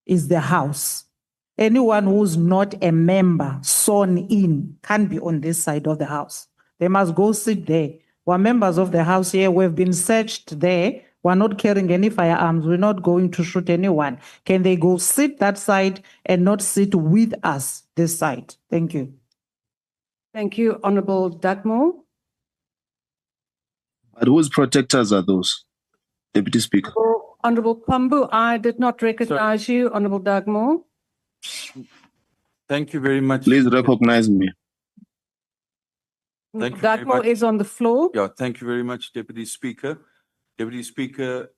G: is the House. Anyone who's not a member sworn in can't be on this side of the House. They must go sit there. We're members of the House here. We've been searched there. We're not carrying any firearms. We're not going to shoot anyone. Can they go sit that side and not sit with us this side? Thank you.
B: Thank you, Honorable Dugmore.
Q: But whose protectors are those, Deputy Speaker?
B: Honorable Pambu, I did not recognize you. Honorable Dugmore.
R: Thank you very much.
Q: Please recognize me.
R: Thank you very
B: Dugmore
R: much.
B: is on the floor.
R: Yeah, thank you very much, Deputy Speaker. Deputy Speaker,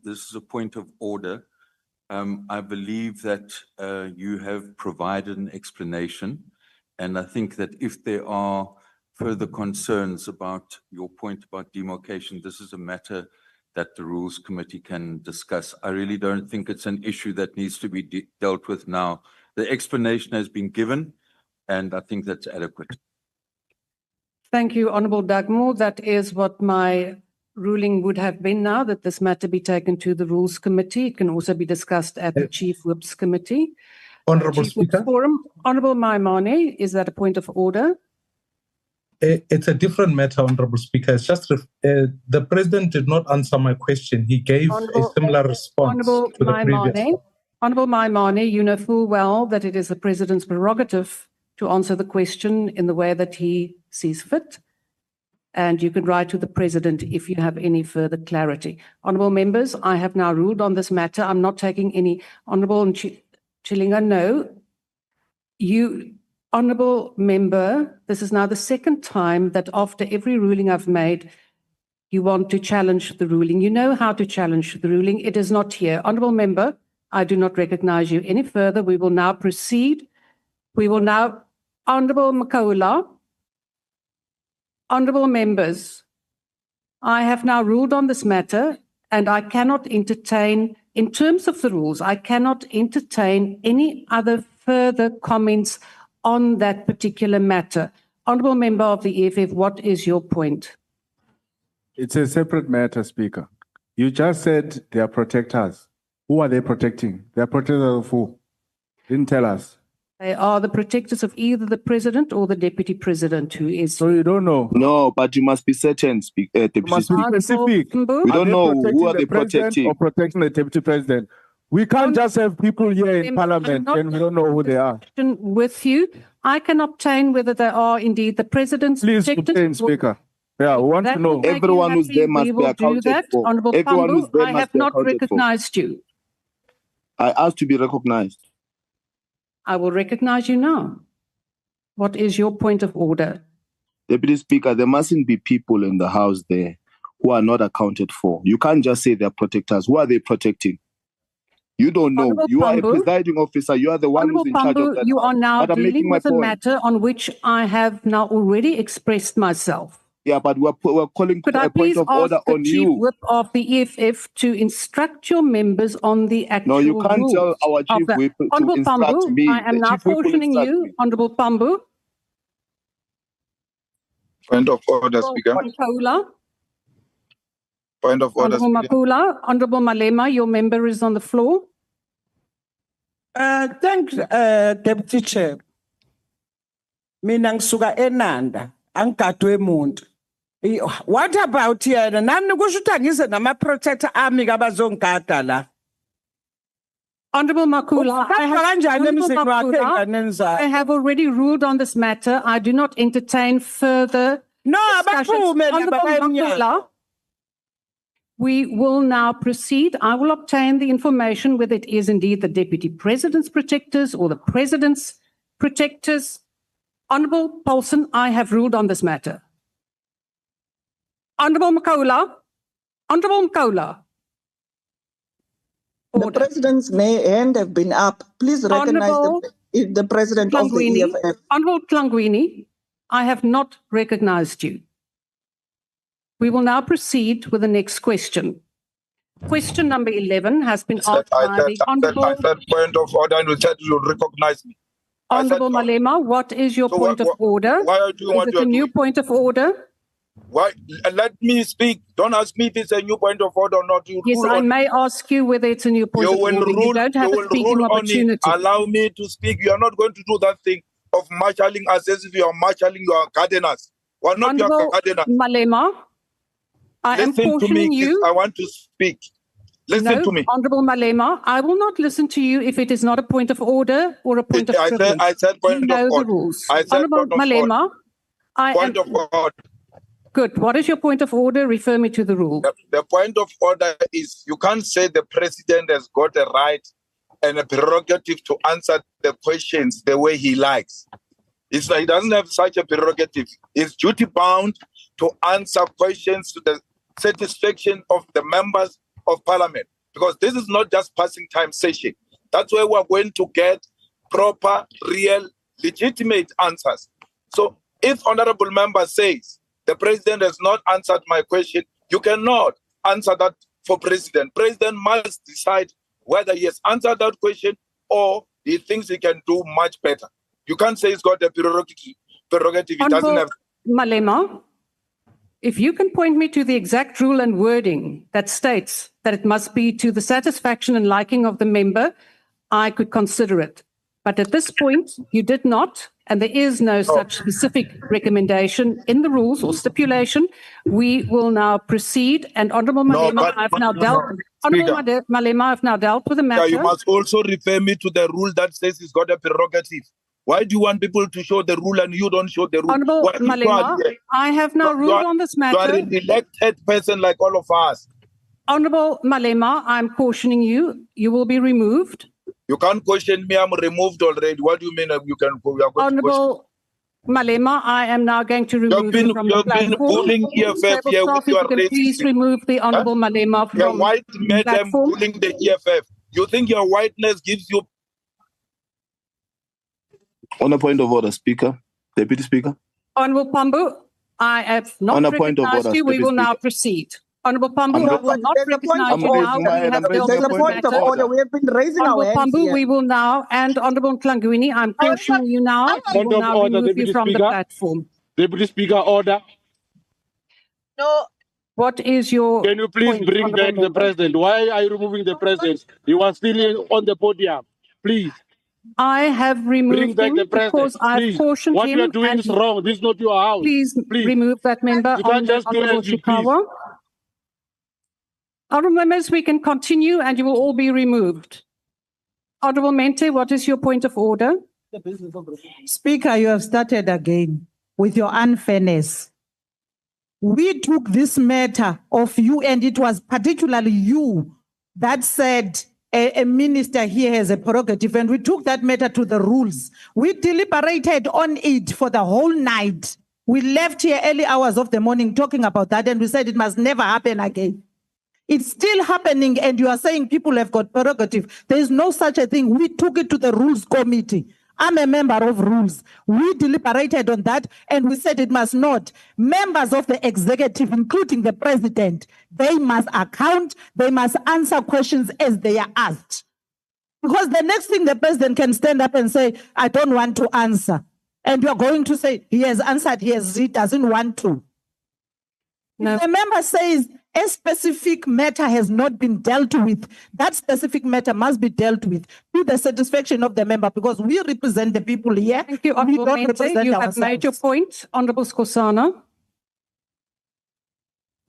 R: this is a point of order. I believe that you have provided an explanation, and I think that if there are further concerns about your point about demarcation, this is a matter that the Rules Committee can discuss. I really don't think it's an issue that needs to be dealt with now. The explanation has been given, and I think that's adequate.
B: Thank you, Honorable Dugmore. That is what my ruling would have been now, that this matter be taken to the Rules Committee. It can also be discussed at the Chief Whip's Committee.
P: Honorable
B: Chief Whip's
P: Speaker.
B: Forum. Honorable Maimane, is that a point of order?
P: It's a different matter, Honorable Speaker. It's just the President did not answer my question. He gave a similar response to the previous one.
B: Honorable Maimane, you know full well that it is the President's prerogative to answer the question in the way that he sees fit. And you can write to the President if you have any further clarity. Honorable members, I have now ruled on this matter. I'm not taking any. Honorable Chilinga, no. You, Honorable Member, this is now the second time that after every ruling I've made, you want to challenge the ruling. You know how to challenge the ruling. It is not here. Honorable Member, I do not recognize you any further. We will now proceed. We will now, Honorable Makola, Honorable Members, I have now ruled on this matter, and I cannot entertain, in terms of the rules, I cannot entertain any other further comments on that particular matter. Honorable Member of the EFF, what is your point?
S: It's a separate matter, Speaker. You just said they are protectors. Who are they protecting? They are protectors of who? Didn't tell us.
B: They are the protectors of either the President or the Deputy President, who is...
S: So you don't know?
Q: No, but you must be certain, Deputy
S: You must be specific.
Q: We don't know who are they protecting.
S: Or protecting the Deputy President. We can't just have people here in Parliament and we don't know who they are.
B: With you, I can obtain whether they are indeed the President's
S: Please
B: protectors.
S: obtain, Speaker. Yeah, we want to know.
Q: Everyone who's there must be accounted for.
B: Honorable
Q: Everyone who's
B: Pambu,
Q: there
B: I
Q: must
B: have
Q: be
B: not
Q: accounted for.
B: recognized you.
Q: I asked to be recognized.
B: I will recognize you now. What is your point of order?
Q: Deputy Speaker, there mustn't be people in the House there who are not accounted for. You can't just say they're protectors. Who are they protecting? You don't know.
B: Honorable
Q: You are a
B: Pambu,
Q: presiding officer. You are the one who's in charge of that.
B: You are now
Q: But I'm
B: dealing
Q: making my
B: with a
Q: point.
B: matter on which I have now already expressed myself.
Q: Yeah, but we're calling
B: Could
Q: for
B: I
Q: a point
B: please
Q: of
B: ask
Q: order
B: the
Q: on
B: Chief
Q: you.
B: Whip of the EFF to instruct your members on the actual
Q: No, you can't tell
B: rules
Q: our
B: of
Q: Chief
B: the-
Q: Whip to
B: Honorable
Q: instruct
B: Pambu,
Q: me.
B: I am
Q: The
B: now
Q: Chief Whip will
B: cautioning
Q: instruct
B: you,
Q: me.
B: Honorable Pambu.
Q: Point of order, Speaker.
B: Makula.
Q: Point of order,
B: Honorable
Q: Speaker.
B: Makula. Honorable Malema, your member is on the floor.
T: Thanks, Deputy Chair. Mina ngisuka eNanda, angigadwe emuntu. What about yena? Nani kusho ukuthi angise nama-protector ami kabazongigada la.
B: Honorable Makula, I have already ruled on this matter. I do not entertain further discussions. Honorable Makula, we will now proceed. I will obtain the information whether it is indeed the Deputy President's protectors or the President's protectors. Honorable Paulson, I have ruled on this matter. Honorable Makula, Honorable Makula.
H: The president's hand have been up. Please recognize the president of the EFF.
B: Honorable Klangwini, I have not recognized you. We will now proceed with the next question. Question number 11 has been asked by the Honorable...
U: I said point of order and you said you recognize me.
B: Honorable Malema, what is your point of order?
U: Why are you doing
B: is
U: what
B: it
U: you are
B: a new
U: doing?
B: point of order?
U: Why? Let me speak. Don't ask me if it's a new point of order or not. You
B: Yes,
U: rule
B: I
U: on
B: may ask you whether it's a new point
U: You
B: of
U: will
B: order. You
U: rule.
B: don't have
U: You
B: a
U: will
B: speaking
U: rule on it.
B: opportunity.
U: Allow me to speak. You are not going to do that thing of marshalling us as if you are marshalling your gardeners. We're not your
B: Honorable
U: gardeners.
B: Malema, I am
U: Listen to me.
B: cautioning you.
U: I want to speak. Listen to me.
B: Honorable Malema, I will not listen to you if it is not a point of order or a point of privilege.
U: I said point
B: you know
U: of
B: the
U: order.
B: rules.
U: I said
B: Honorable
U: point of
B: Malema,
U: order. Point of order.
B: Good. What is your point of order? Refer me to the rule.
U: The point of order is you can't say the president has got a right and a prerogative to answer the questions the way he likes. It's like he doesn't have such a prerogative. He's duty bound to answer questions to the satisfaction of the members of parliament, because this is not just passing time session. That's where we're going to get proper, real, legitimate answers. So if honorable member says the president has not answered my question, you cannot answer that for president. President must decide whether he has answered that question or he thinks he can do much better. You can't say he's got a prerogative. He doesn't have.
B: Malema, if you can point me to the exact rule and wording that states that it must be to the satisfaction and liking of the member, I could consider it. But at this point, you did not, and there is no such specific recommendation in the rules or stipulation. We will now proceed, and Honorable Malema, I've now dealt. Honorable Malema, I've now dealt with the matter.
U: Yeah, you must also refer me to the rule that says he's got a prerogative. Why do you want people to show the rule and you don't show the rule?
B: Honorable Malema, I have now ruled on this matter.
U: You are an elected person like all of us.
B: Honorable Malema, I'm cautioning you. You will be removed.
U: You can't question me. I'm removed already. What do you mean you can?
B: Honorable Malema, I am now going to remove you from the platform.
U: You've been bullying EFF here with your
B: racism. Please remove the Honorable Malema from
U: your white
B: the platform.
U: Bullying the EFF. You think your whiteness gives you...
Q: On a point of order, Speaker, Deputy Speaker.
B: Honorable Pambu, I have not recognized you. We will now proceed. Honorable Pambu, I will not recognize you now.
H: There's a point of order. We have been raising our hands.
B: Honorable Pambu, we will now, and Honorable Klangwini, I'm cautioning you now. We will now remove you from the platform.
V: Deputy Speaker, order.
H: No.
B: What is your...
V: Can you please bring back the president? Why are you removing the president? He was still on the podium. Please.
B: I have removed him because I've cautioned him.
V: What you are doing is wrong. This is not your house.
B: Please remove that member.
V: You can't just do
B: Honorable Chikawa. Honorable members, we can continue and you will all be removed. Honorable Mente, what is your point of order?
G: Speaker, you have started again with your unfairness. We took this matter of you, and it was particularly you that said a minister here has a prerogative, and we took that matter to the rules. We deliberated on it for the whole night. We left here early hours of the morning talking about that, and we said it must never happen again. It's still happening, and you are saying people have got prerogative. There is no such a thing. We took it to the Rules Committee. I'm a member of Rules. We deliberated on that, and we said it must not. Members of the executive, including the president, they must account, they must answer questions as they are asked. Because the next thing the president can stand up and say, I don't want to answer. And you're going to say, he has answered, he doesn't want to. No. If the member says a specific matter has not been dealt with, that specific matter must be dealt with. to the satisfaction of the member, because we represent the people here.
B: Thank you,
G: We
B: Honourable
G: don't
B: Mente.
G: represent
B: You have made your
G: ourselves.
B: point. Honourable Skosana.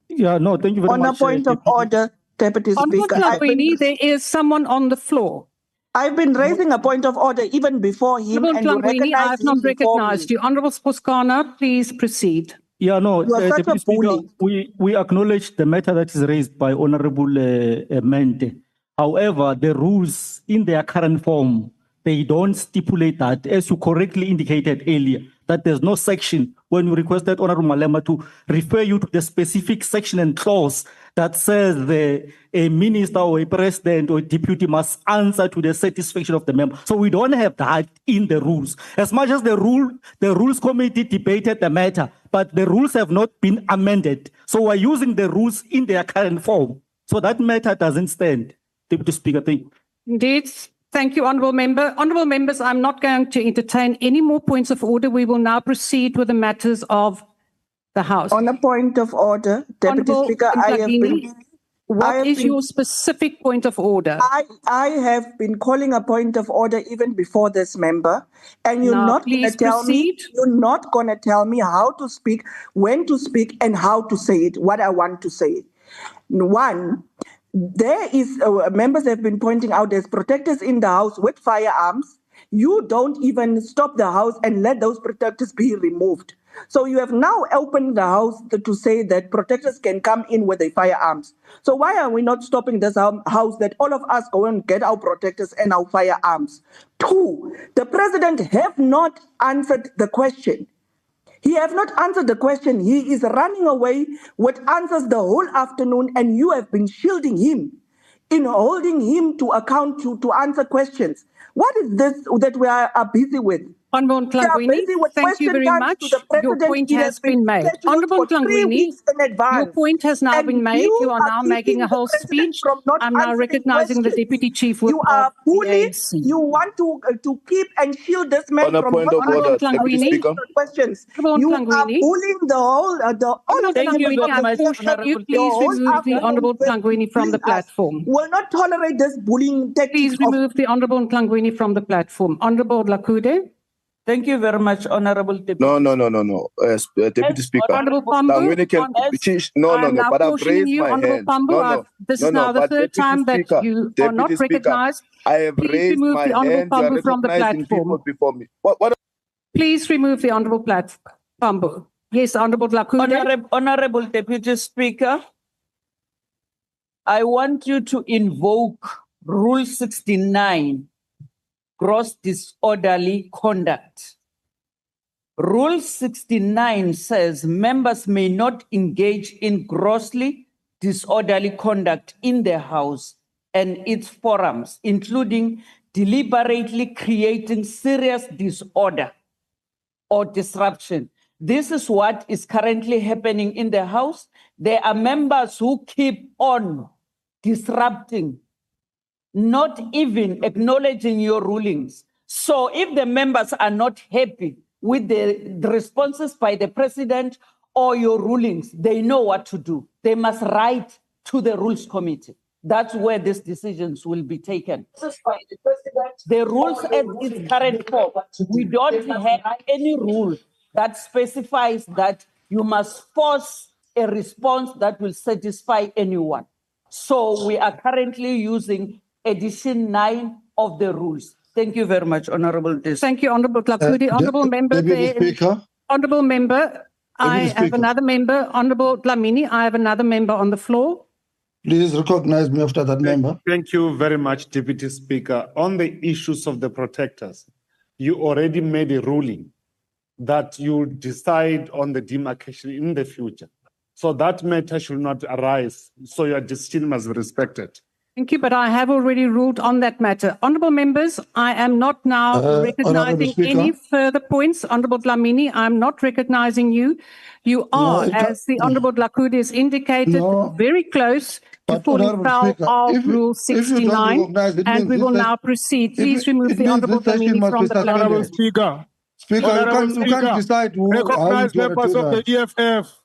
C: Yeah, no, thank you very
H: On
C: much.
H: a point of order, Deputy
B: Honourable
H: Speaker,
B: Tlangwini, there is someone on the floor.
H: I've been raising a point of order even before him,
B: Honourable
H: and you
B: Tlangwini, I
H: recognize
B: have not
H: him before me.
B: recognized you. Honourable Skosana, please proceed.
C: Yeah, no,
H: You are such
C: Deputy
H: a
C: Speaker,
H: bully.
C: we acknowledge the matter that is raised by Honorable Mente. However, the rules in their current form, they don't stipulate that, as you correctly indicated earlier, that there's no section when you requested Honorable Malema to refer you to the specific section and clause that says a minister or a president or a deputy must answer to the satisfaction of the member. So we don't have that in the rules. As much as the rules committee debated the matter, but the rules have not been amended. So we're using the rules in their current form. So that matter doesn't stand. Deputy Speaker, thank you.
B: Indeed. Thank you, Honourable Member. Honourable Members, I'm not going to entertain any more points of order. We will now proceed with the matters of the House.
H: On a point of order, Deputy
B: Honourable
H: Speaker, I have
B: Mtlangeni,
H: been...
B: what is your specific point of order?
H: I have been calling a point of order even before this member, and you're
B: Now,
H: not going to
B: please
H: tell me.
B: proceed.
H: You're not going to tell me how to speak, when to speak, and how to say it. What I want to say. One, there is members have been pointing out there's protectors in the house with firearms. You don't even stop the house and let those protectors be removed. So you have now opened the house to say that protectors can come in with their firearms. So why are we not stopping this house that all of us go and get our protectors and our firearms? Two, the president have not answered the question. He have not answered the question. He is running away with answers the whole afternoon, and you have been shielding him in holding him to account to answer questions. What is this that we are busy with?
B: Honourable Tlangwini, thank you very much. Your point has been made. Honourable Tlangwini, your point has now been made. You are now making a whole speech. I'm now recognizing the Deputy Chief Whip of the ANC.
H: You want to keep and shield this man
Q: On a
H: from
Q: point of order, Deputy Speaker.
H: questions. You are bullying the whole all of
B: Thank you very much. You please remove the Honourable Tlangwini from the platform.
H: Will not tolerate this bullying tactics.
B: Please remove the Honourable Tlangwini from the platform. Honourable Lakude.
F: Thank you very much, Honourable Deputy.
Q: No. Deputy Speaker.
B: Honourable Pambu,
Q: but I've raised my hand.
B: This is now the third time that you are not recognized.
Q: I have raised my hand. You are
B: from the
Q: recognizing people
B: platform.
Q: before me. What?
B: Please remove the Honourable Pambu. Yes, Honourable Lakude.
F: Honourable Deputy Speaker, I want you to invoke Rule 69. Gross disorderly conduct. Rule 69 says members may not engage in grossly disorderly conduct in the House and its forums, including deliberately creating serious disorder or disruption. This is what is currently happening in the House. There are members who keep on disrupting, not even acknowledging your rulings. So if the members are not happy with the responses by the president or your rulings, they know what to do. They must write to the Rules Committee. That's where these decisions will be taken. The rules as its current form, we don't have any rule that specifies that you must force a response that will satisfy anyone. So we are currently using Edition 9 of the rules. Thank you very much, Honourable Dis.
B: Thank you, Honourable Tlakudi. Honourable Member, Honourable Member, I have another member. Honourable Dlamini, I have another member on the floor.
A: Please recognize me after that member.
D: Thank you very much, Deputy Speaker. On the issues of the protectors, you already made a ruling that you decide on the demarcation in the future. So that matter should not arise. So your decision must be respected.
B: Thank you, but I have already ruled on that matter. Honourable members, I am not now recognizing any further points. Honourable Dlamini, I'm not recognizing you. You are, as the Honourable Dlakude has indicated, very close to falling foul of Rule 69, and we will now proceed. Please remove the Honourable Dlamini from the platform.
V: Honourable Speaker.
A: Speaker, you can't decide who
V: recognize members of the EFF.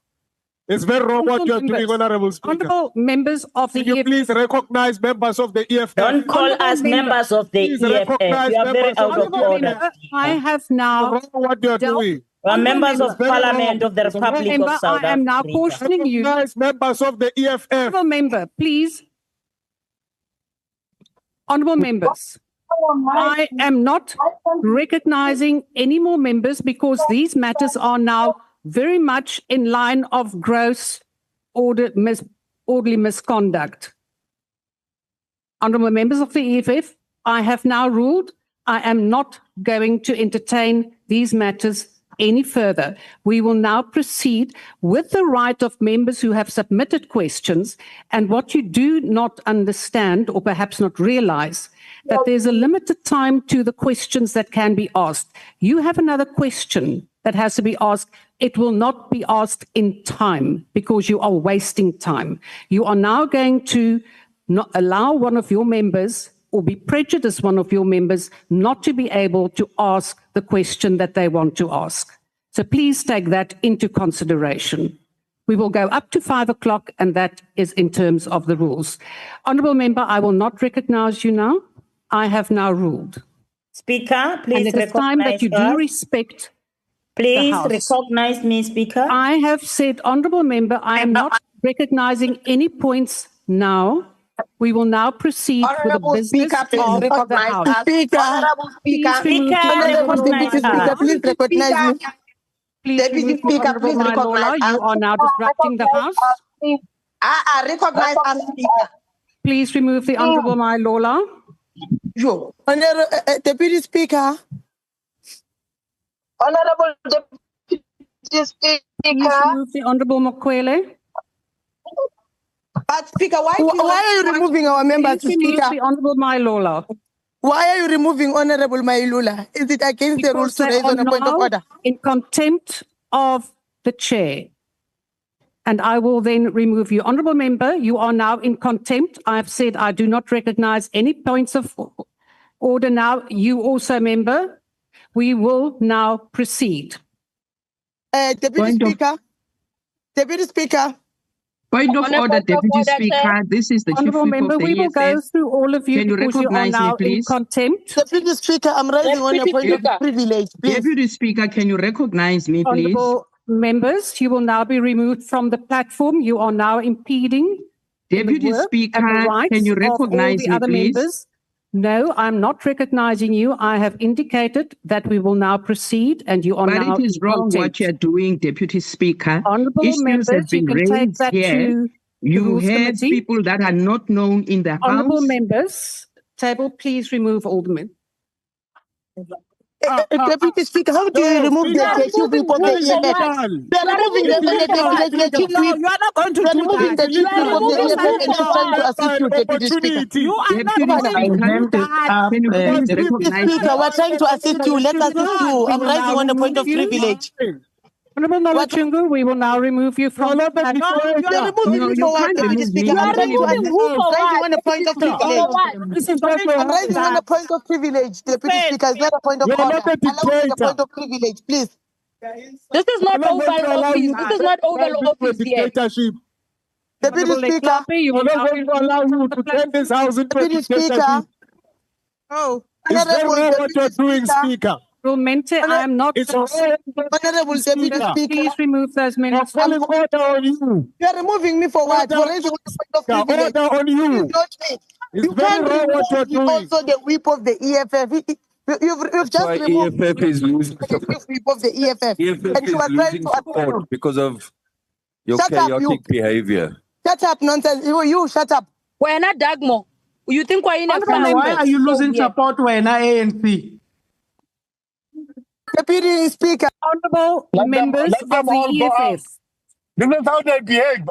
V: It's very wrong what you are
B: Honourable
V: doing,
B: members.
V: Honorable Speaker.
B: Honourable members of the
V: Can you
B: EFF.
V: please recognize members of the EFF?
I: Don't call
B: Honourable
I: us
B: member.
I: members of the
V: Please
I: EFF.
V: recognize
I: You are very
V: members of
I: out
V: the
I: of
B: Honourable
I: order.
B: member, I have now
V: Wrong what you are
B: dealt-
V: doing.
I: You are
B: Honourable
I: members of
B: member.
I: Parliament of the
V: It's
I: Republic of
B: Member,
I: South
B: I am now
I: Africa.
B: cautioning you.
V: Recognize members of the EFF.
B: Honourable member, please. Honourable members, I am not recognizing any more members because these matters are now very much in line of gross orderly misconduct. Honourable members of the EFF, I have now ruled I am not going to entertain these matters any further. We will now proceed with the right of members who have submitted questions. And what you do not understand, or perhaps not realize, that there's a limited time to the questions that can be asked. You have another question that has to be asked. It will not be asked in time because you are wasting time. You are now going to not allow one of your members or be prejudiced one of your members not to be able to ask the question that they want to ask. So please take that into consideration. We will go up to 5 o'clock, and that is in terms of the rules. Honourable member, I will not recognize you now. I have now ruled.
I: Speaker, please
B: And it is time that you do respect the
I: Please
B: House.
I: recognize me, Speaker.
B: I have said, honourable member, I am not recognizing any points now. We will now proceed
H: Honourable
B: with the business
H: Speaker, please
B: of the
H: recognize
B: House.
H: us. Speaker, Honourable Speaker, Honourable Deputy Speaker, please recognize me.
B: Please
H: Deputy
B: remove the
H: Speaker,
B: Honourable
H: please recognize
B: Mailola. You
H: us.
B: are now disrupting the House.
H: Recognize us, Speaker.
B: Please remove the Honourable Mailola.
H: Yo, Honourable Deputy Speaker. Honourable Deputy Speaker.
B: Please remove the Honourable Mokwele.
H: But Speaker, why are you removing our members,
B: Please remove
H: Speaker?
B: the Honourable Mailola.
H: Why are you removing Honourable Mailula? Is it against the rules to
B: They
H: raise
B: are
H: on a point of
B: now
H: order?
B: in contempt of the chair. And I will then remove you. Honourable member, you are now in contempt. I have said I do not recognize any points of order now. You also, member. We will now proceed.
H: Deputy Speaker. Deputy Speaker.
J: Point of order, Deputy Speaker. This is the Chief
B: Honourable
J: Whip
B: member,
J: of the
B: we will go
J: EFF.
B: through all of you
J: Can you
B: because you are
J: recognize me,
B: now in
J: please?
B: contempt.
H: Deputy Speaker, I'm raising on a point of privilege, please.
J: Deputy Speaker, can you recognize me, please?
B: Honourable members, you will now be removed from the platform. You are now impeding
J: Deputy
B: the work
J: Speaker,
B: and the rights
J: can you
B: of all
J: recognize
B: the
J: me,
B: other
J: please?
B: members. No, I'm not recognizing you. I have indicated that we will now proceed, and you are
J: But
B: now
J: it is
B: in
J: wrong what
B: contempt.
J: you're doing, Deputy Speaker.
B: Honourable
J: Issues
B: members,
J: have been
B: you can take
J: raised
B: that
J: here.
B: to the
J: You
B: Rules
J: have
B: Committee.
J: people that are not known in the
B: Honourable
J: House.
B: members, table, please remove all the men.
H: Deputy Speaker, how do you remove the chief whip of the EFF? You are removing the chief whip.
G: You are not going to
H: You are
G: do
H: removing
G: that.
H: the chief whip of the EFF and she's trying to assist you, Deputy Speaker.
G: You are not
J: Deputy
G: going to
J: Speaker,
G: do that.
J: can you please
H: Deputy
J: recognize
H: Speaker,
J: me?
H: we're trying to assist you. Let us assist you. I'm raising on a point of privilege.
B: Honourable Nolachungu, we will now remove you from the platform.
H: You are removing
J: No,
H: me
J: you
H: for what,
J: can't
H: Deputy
J: remove me.
H: Speaker? I'm trying to assist you.
G: who for
H: I'm raising
G: what?
H: on a point of privilege.
V: This is not
H: I'm raising on a point of privilege, Deputy Speaker. It's not a point of
V: You're
H: order.
V: not a
H: Allow me the
V: dictator.
H: point of privilege, please.
W: This is not Oval Office. This is not Oval Office yet.
V: Dictatorship.
H: Deputy
B: Honourable
H: Speaker.
B: Leklape, you
V: We're
B: will
V: not
B: now
V: going to allow you to turn this house into a
H: Deputy Speaker.
V: dictatorship.
H: Oh,
V: It's very
H: Honourable
V: wrong what you're
H: Deputy
V: doing,
H: Speaker.
V: Speaker.
B: Mente, I am not.
V: It's wrong.
H: Honourable Deputy
V: Speaker.
H: Speaker.
B: Please remove those
V: We're
B: members.
V: calling order on you.
H: You are removing me for what? For raising on a point of privilege.
V: Order on you.
H: It's not me.
V: It's
H: You
V: very
H: can't
V: wrong what you're
H: remove
V: doing.
H: also the whip of the EFF. You've just
R: Why
H: removed
R: EFF is losing
H: the
R: support.
H: whip of the EFF.
R: EFF
H: And you
R: is
H: are trying
R: losing
H: to assist
R: support
H: you.
R: because of your
H: Shut up,
R: chaotic behavior.
H: Shut up, nonsense. You shut up.
W: We're not Dagmo. You think we're in a
G: Why are you losing support when ANC?
H: Deputy Speaker.
B: Honourable members
V: let
B: of
V: them all
B: the
V: go out.
B: EFF.
V: This is how they behave.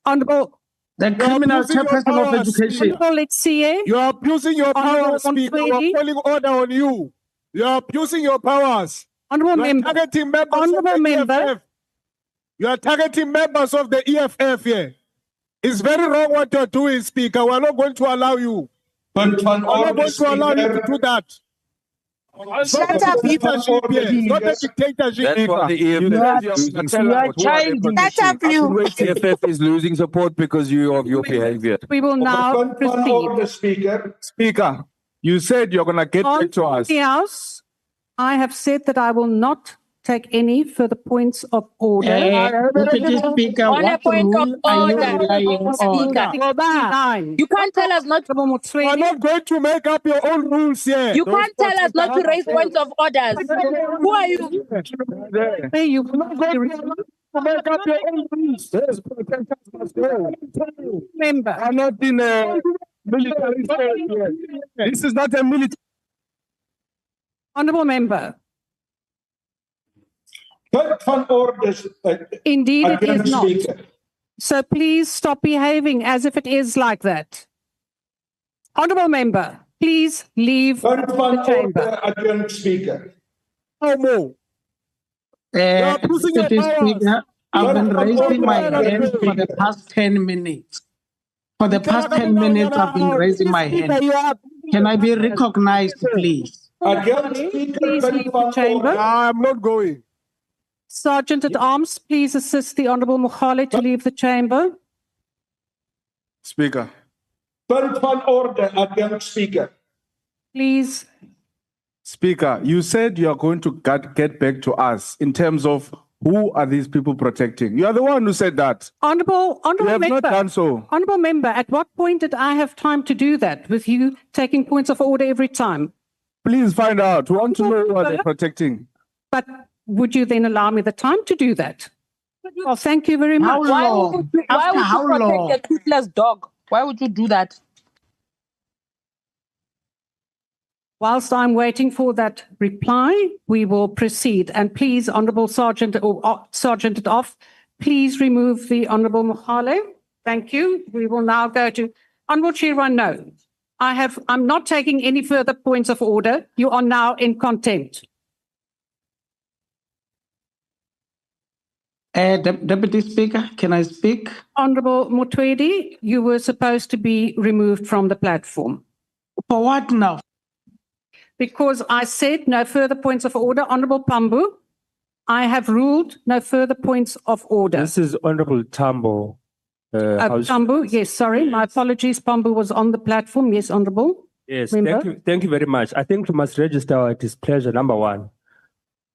B: Honourable.
G: The criminal
V: abusing your
G: chairperson of
V: powers.
G: education.
B: Honourable Letsie.
V: You are abusing your
B: Honourable
V: powers, Speaker. We're
B: Mtweni.
V: calling order on you. You are abusing your powers.
B: Honourable
V: You are
B: member.
V: targeting members
B: Honourable
V: of the
B: member.
V: EFF. You are targeting members of the EFF here. It's very wrong what you're doing, Speaker. We're not going to allow you. We're not going to allow you to do that. Shut up, you. It's not a dictatorship.
R: That's why the EFF is losing support. Who are they protecting? EFF is losing support because of your behavior.
B: We will now proceed.
S: Speaker, you said you're going to get back to us.
B: The House, I have said that I will not take any further points of order.
G: Deputy Speaker,
W: On a
G: what
W: point of
G: rule are you
W: order,
G: relying on?
W: You can't tell us not.
V: You are not going to make up your own rules here.
W: You can't tell us not to raise points of orders. Who are you?
B: Hey, you
V: not going to make up your own rules.
B: Member.
V: I'm not in a military state here. This is not a military.
B: Honourable Member.
K: Van orders.
B: Indeed, it is not.
K: Speaker.
B: So please stop behaving as if it is like that. Honourable Member, please leave the chamber.
K: Again, Speaker.
V: No more.
G: Deputy Speaker, I've been raising my hand for the past 10 minutes. For the past 10 minutes, I've been raising my hand. Can I be recognized, please?
B: Please leave the chamber.
V: I'm not going.
B: Sergeant at Arms, please assist the Honourable Mohale to leave the chamber.
S: Speaker.
K: Point of order, again, Speaker.
B: Please.
S: Speaker, you said you are going to get back to us in terms of who are these people protecting. You are the one who said that.
B: Honourable
S: you have
B: Member,
S: not done so.
B: Honourable Member, at what point did I have time to do that with you taking points of order every time?
S: Please find out. We want to know who are they protecting.
B: But would you then allow me the time to do that? Well, thank you very much.
W: Why would you protect a toothless dog? Why would you do that?
B: Whilst I'm waiting for that reply, we will proceed. And please, Honourable Sergeant or Sergeant at Off, please remove the Honourable Mohale. Thank you. We will now go to Honourable Chair. No, I'm not taking any further points of order. You are now in contempt.
G: Deputy Speaker, can I speak?
B: Honourable Motwedi, you were supposed to be removed from the platform.
G: For what now?
B: Because I said no further points of order. Honourable Pambu, I have ruled no further points of order.
L: This is Honourable Tambo.
B: Pambu, yes, sorry. My apologies. Pambu was on the platform. Yes, Honourable.
L: Yes,
B: Member.
L: thank you very much. I think we must register our displeasure, number one,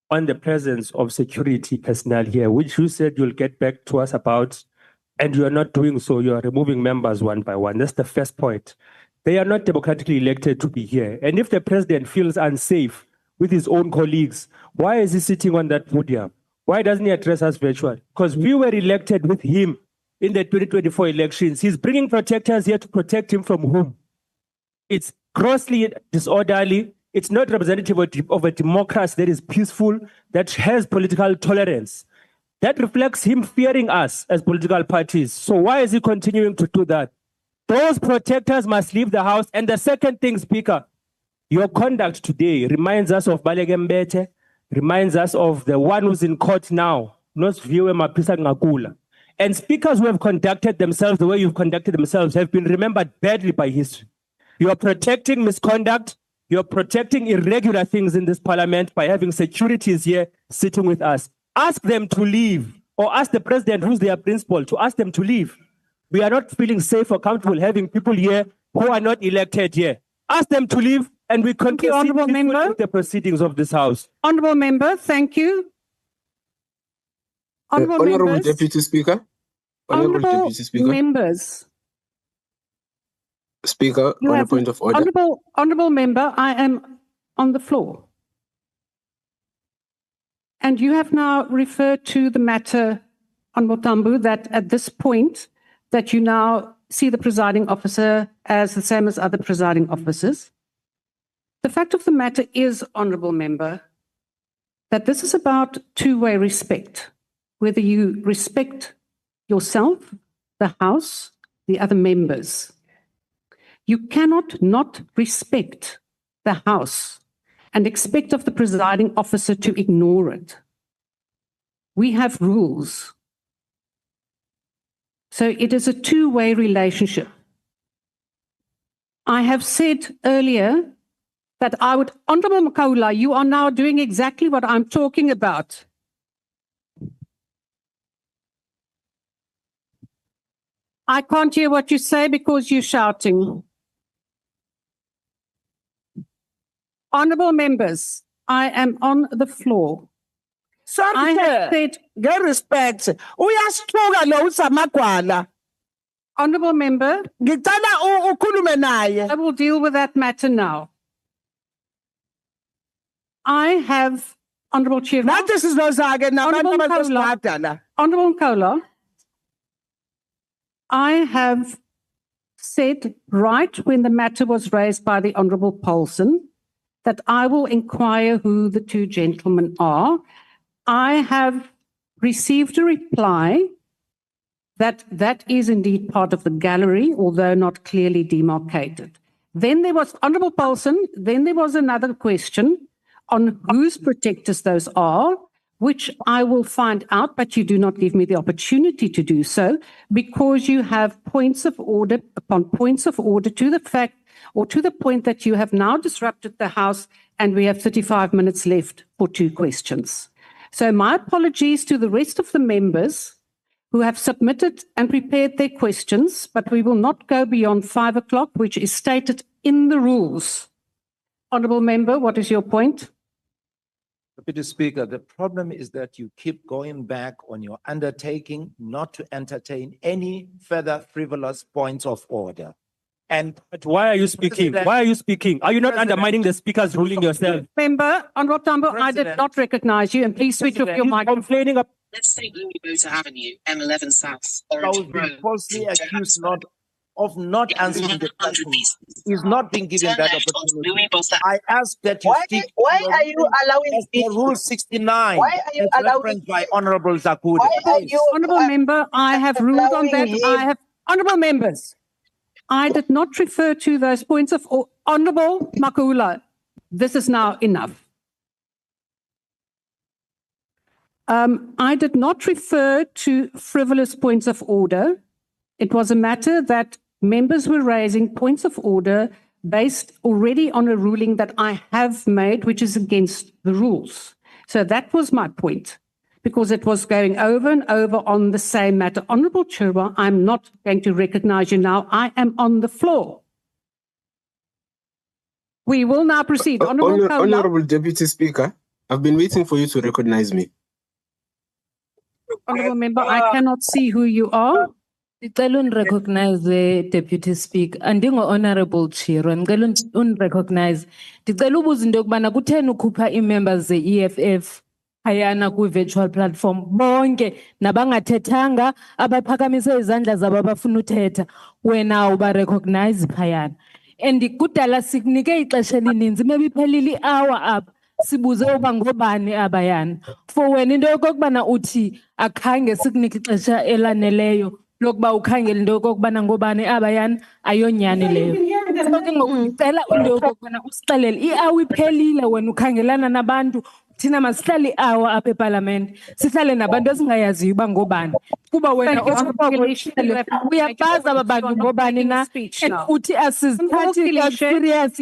L: on the presence of security personnel here, which you said you'll get back to us about, and you are not doing so. You are removing members one by one. That's the first point. They are not democratically elected to be here. And if the president feels unsafe with his own colleagues, why is he sitting on that podium? Why doesn't he address us virtually? Because we were elected with him in the 2024 elections. He's bringing protectors here to protect him from whom? It's grossly disorderly. It's not representative of a democracy that is peaceful, that has political tolerance. That reflects him fearing us as political parties. So why is he continuing to do that? Those protectors must leave the house. And the second thing, Speaker, your conduct today reminds us of Baleke Mbete, reminds us of the one who's in court now, Nosviwe Mapisa Ngakula. And speakers who have conducted themselves the way you've conducted themselves have been remembered badly by history. You are protecting misconduct. You're protecting irregular things in this parliament by having securities here sitting with us. Ask them to leave, or ask the president, who's their principal, to ask them to leave. We are not feeling safe or comfortable having people here who are not elected here. Ask them to leave, and we continue with the proceedings of this house.
B: Honourable Member, thank you.
M: Honourable Deputy Speaker. Honourable Deputy Speaker.
B: Members.
M: Speaker, on a point of order.
B: Honourable Member, I am on the floor. And you have now referred to the matter, Honourable Tambu, that at this point, that you now see the presiding officer as the same as other presiding officers. The fact of the matter is, Honourable Member, that this is about two-way respect, whether you respect yourself, the House, the other members. You cannot not respect the House and expect of the presiding officer to ignore it. We have rules. So it is a two-way relationship. I have said earlier that I would, Honorable Makola, you are now doing exactly what I'm talking about. I can't hear what you say because you're shouting. Honorable members, I am on the floor.
T: Sorry,
B: I have said,
T: get respect. Uyasithuka lo usamagwala.
B: Honorable member,
T: Ngicela ukhulume naye.
B: I will deal with that matter now. I have, Honorable Chair.
T: Nathi sizozake nabantu
B: Honorable
T: abazosigadala.
B: Honorable Makola, I have said right when the matter was raised by the Honorable Paulson that I will inquire who the two gentlemen are. I have received a reply that that is indeed part of the gallery, although not clearly demarcated. Then there was, Honorable Paulson, then there was another question on whose protectors those are, which I will find out, but you do not give me the opportunity to do so because you have points of order upon points of order to the fact or to the point that you have now disrupted the House and we have 35 minutes left for 2 questions. So my apologies to the rest of the members who have submitted and prepared their questions, but we will not go beyond 5 o'clock, which is stated in the rules. Honourable Member, what is your point?
E: Deputy Speaker, the problem is that you keep going back on your undertaking not to entertain any further frivolous points of order.
L: But why are you speaking? Why are you speaking? Are you not undermining the Speaker's ruling yourself?
B: Member, Honourable Tambo, I did not recognize you, and please switch off your mic.
L: Complaining of.
N: Let's take Louis Avenue, M11 South,
E: I was being falsely accused of not answering the question. He's not being given that opportunity. I ask that you stick to
H: Why
E: your
H: are you
E: ruling
H: allowing
E: as per Rule 69?
H: Why are you
E: as
H: allowing
E: referenced by Honorable Zakude.
H: Why are you
B: Honourable Member, I have ruled on that.
H: allowing
B: I have, Honourable Members, I did not refer to those points of order. Honourable Makula, this is now enough. I did not refer to frivolous points of order. It was a matter that members were raising points of order based already on a ruling that I have made, which is against the rules. So that was my point, because it was going over and over on the same matter. Honourable Chairman, I'm not going to recognize you now. I am on the floor. We will now proceed.
M: Honourable Deputy Speaker, I've been waiting for you to recognize me.
B: Honourable Member, I cannot see who you are.
O: Ndicela recognize the Deputy Speaker. Andingo Honourable Cyril, ndicela recognize. Ndicela ubuza into yokubana kutheni ukhupha ii-members ze-EFF phayana kwi-virtual platform bonke nabangathethanga abaphakamise izandla zabo abafuna uthetha wena uba recognize phayana. And kudala sikunike ixesha elininzi maybe iphelile i-hour apha sibuze uba ngobani abayana. For wena into yokokubana uthi akhange sikunike ixesha elaneleyo lokuba ukhangele into yokokubana ngobani abayana ayonyani leyo. So ke ngoku ndicela into yokokubana usixelele i-hour iphelile wena ukhangelana nabantu thina masihlale i-hour apha epalamente sihlale nabantu esingayaziyo uba ngobani kuba wena uyabazi aba bantu ngobani na uthi asizithathi serious.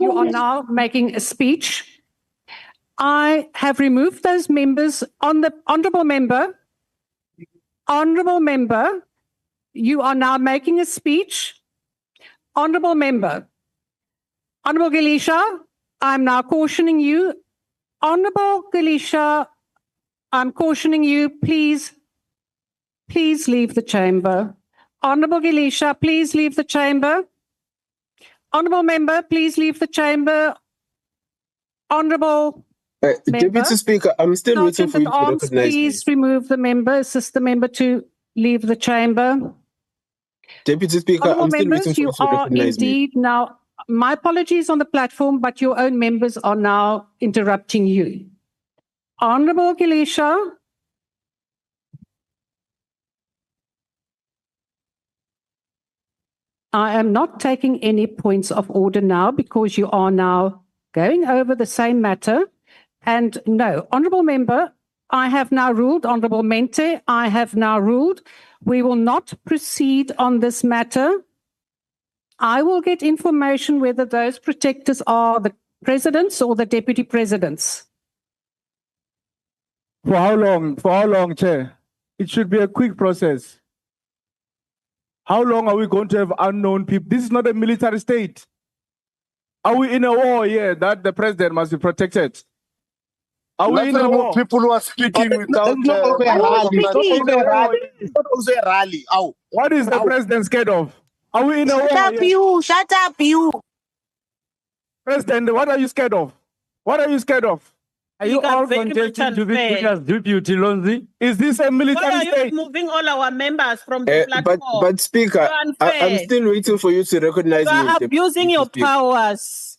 B: You are now making a speech. I have removed those members on the Honourable Member. Honourable Member, you are now making a speech. Honourable Member, Honourable Gilisha, I'm now cautioning you. Honourable Gilisha, I'm cautioning you, please leave the chamber. Honourable Gilisha, please leave the chamber. Honourable Member, please leave the chamber. Honourable
M: Deputy Speaker, I'm still waiting for you to recognize me.
B: Please remove the member, assist the member to leave the chamber.
M: Deputy Speaker, I'm still waiting for you to recognize me.
B: Indeed, now, my apologies on the platform, but your own members are now interrupting you. Honourable Gilisha. I am not taking any points of order now because you are now going over the same matter. And no, Honourable Member, I have now ruled, Honourable Mente, I have now ruled, we will not proceed on this matter I will get information whether those protectors are the presidents or the deputy presidents.
S: For how long? For how long, Chair? It should be a quick process. How long are we going to have unknown people? This is not a military state. Are we in a war here that the president must be protected? Are we in a war?
V: People who are speaking without.
S: rally. What is the president scared of? Are we in a war?
W: Shut up, you. Shut up, you.
S: President, what are you scared of? What are you scared of?
F: Are you all contesting to be speaker's
S: deputy, Lonzi? Is this a military
F: Why are you
S: state?
F: removing all our members from the platform?
M: But Speaker,
F: You're unfair.
M: I'm still waiting for you to recognize
F: You
M: me.
F: are abusing your powers.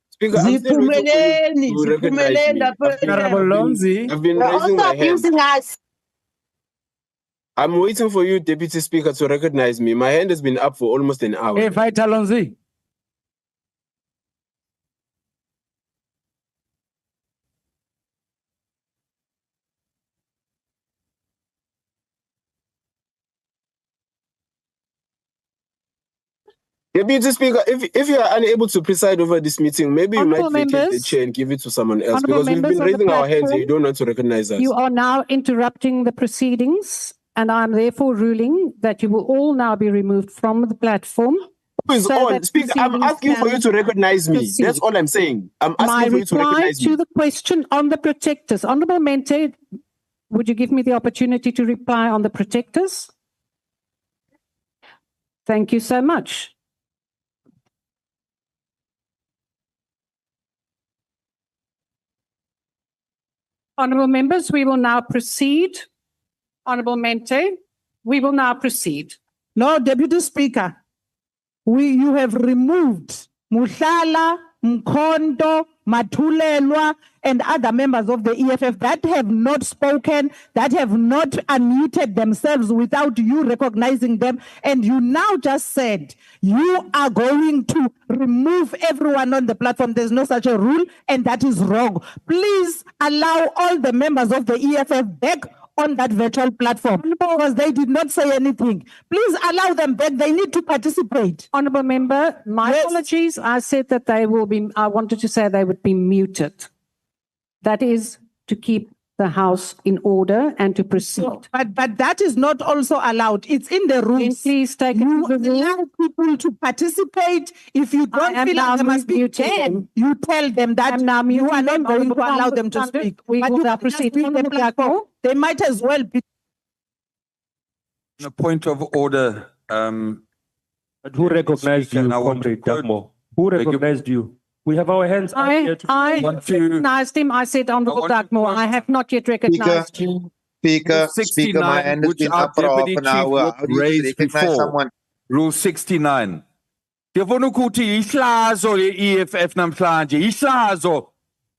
M: Speaker, I'm still waiting for you to recognize me. I've been raising my hand. I'm waiting for you, Deputy Speaker, to recognize me. My hand has been up for almost an hour.
S: Hey, fight Lonzi.
M: Deputy Speaker, if you are unable to preside over this meeting, maybe you might
B: Honourable
M: vacate the
B: members,
M: chair and give it to someone else,
B: honourable
M: because we've
B: members
M: been
B: of the
M: raising our hands and
B: platform,
M: you don't want to recognize us.
B: You are now interrupting the proceedings, and I'm therefore ruling that you will all now be removed from the platform.
M: Who is
B: so
M: on?
B: that
M: Speaker, I'm
B: proceedings
M: asking for you
B: can
M: to recognize me.
B: proceed.
M: That's all I'm saying. I'm
B: My
M: asking for you to
B: reply
M: recognize
B: to
M: me.
B: the question on the protectors. Honourable Mente, would you give me the opportunity to reply on the protectors? Thank you so much. Honourable members, we will now proceed. Honourable Mente, we will now proceed.
G: No, Deputy Speaker, you have removed Mushala, Mkondo, Matulelwa, and other members of the EFF that have not spoken, that have not unmuted themselves without you recognizing them. And you now just said you are going to remove everyone on the platform. There's no such a rule, and that is wrong. Please allow all the members of the EFF back on that virtual platform because they did not say anything. Please allow them back. They need to participate.
B: Honourable Member, my apologies. I said that they will be, I wanted to say they would be muted. That is to keep the House in order and to proceed.
G: No, but that is not also allowed. It's in the rules.
B: Then please take
G: You
B: it to the
G: allow people to participate. If you don't feel like they must be dead, you tell them that you are not going to allow them to speak.
B: We
G: But
B: will
G: you
B: now
G: can just
B: proceed.
G: leave the platform. They might as well be.
R: A point of order.
L: But who recognized you, Comrade Dagmo? Who recognized you? We have our hands up here to
B: I recognized him. I said, Honourable Dagmo, I have not yet recognized you.
C: Speaker, my hand has been up for half an hour. How do you
R: Raised
C: recognize
R: before.
C: someone?
R: Rule 69.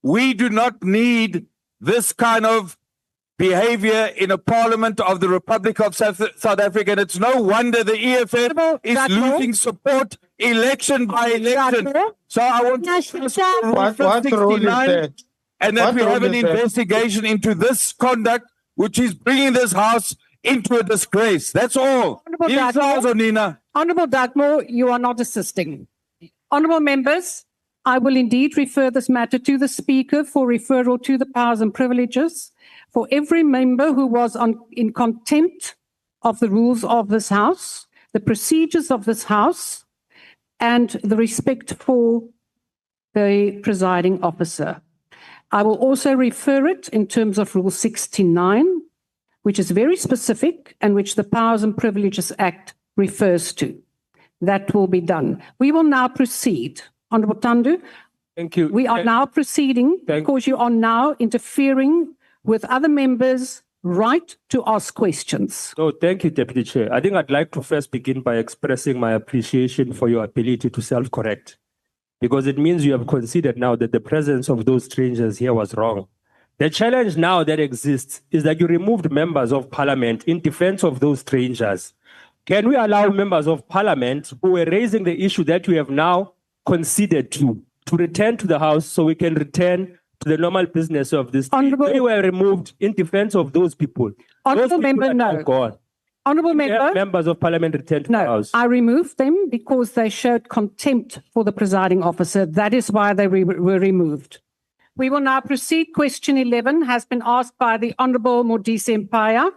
R: We do not need this kind of behavior in a parliament of the Republic of South Africa. And it's no wonder the EFF is losing support election by election. So I want to
V: What rule is that?
R: and that
V: What
R: we have
V: rule
R: an
V: is that?
R: investigation into this conduct, which is bringing this House into a disgrace. That's all.
B: Honourable Dagmo, you are not assisting. Honourable members, I will indeed refer this matter to the Speaker for referral to the powers and privileges for every member who was in contempt of the rules of this House, the procedures of this House, and the respect for the presiding officer. I will also refer it in terms of Rule 69, which is very specific and which the Powers and Privileges Act refers to. That will be done. We will now proceed. Honourable Tandu.
L: Thank you.
B: We are now proceeding because you are now interfering with other members' right to ask questions.
L: So thank you, Deputy Chair. I think I'd like to first begin by expressing my appreciation for your ability to self-correct, because it means you have considered now that the presence of those strangers here was wrong. The challenge now that exists is that you removed members of parliament in defense of those strangers. Can we allow members of parliament who were raising the issue that you have now conceded to return to the House so we can return to the normal business of this? They were removed in defense of those people.
B: Honourable Member, no.
L: Gone.
B: Honourable member.
L: Members of Parliament return to the
B: No,
L: House.
B: I removed them because they showed contempt for the presiding officer. That is why they were removed. We will now proceed. Question 11 has been asked by the Honourable Modise Empire.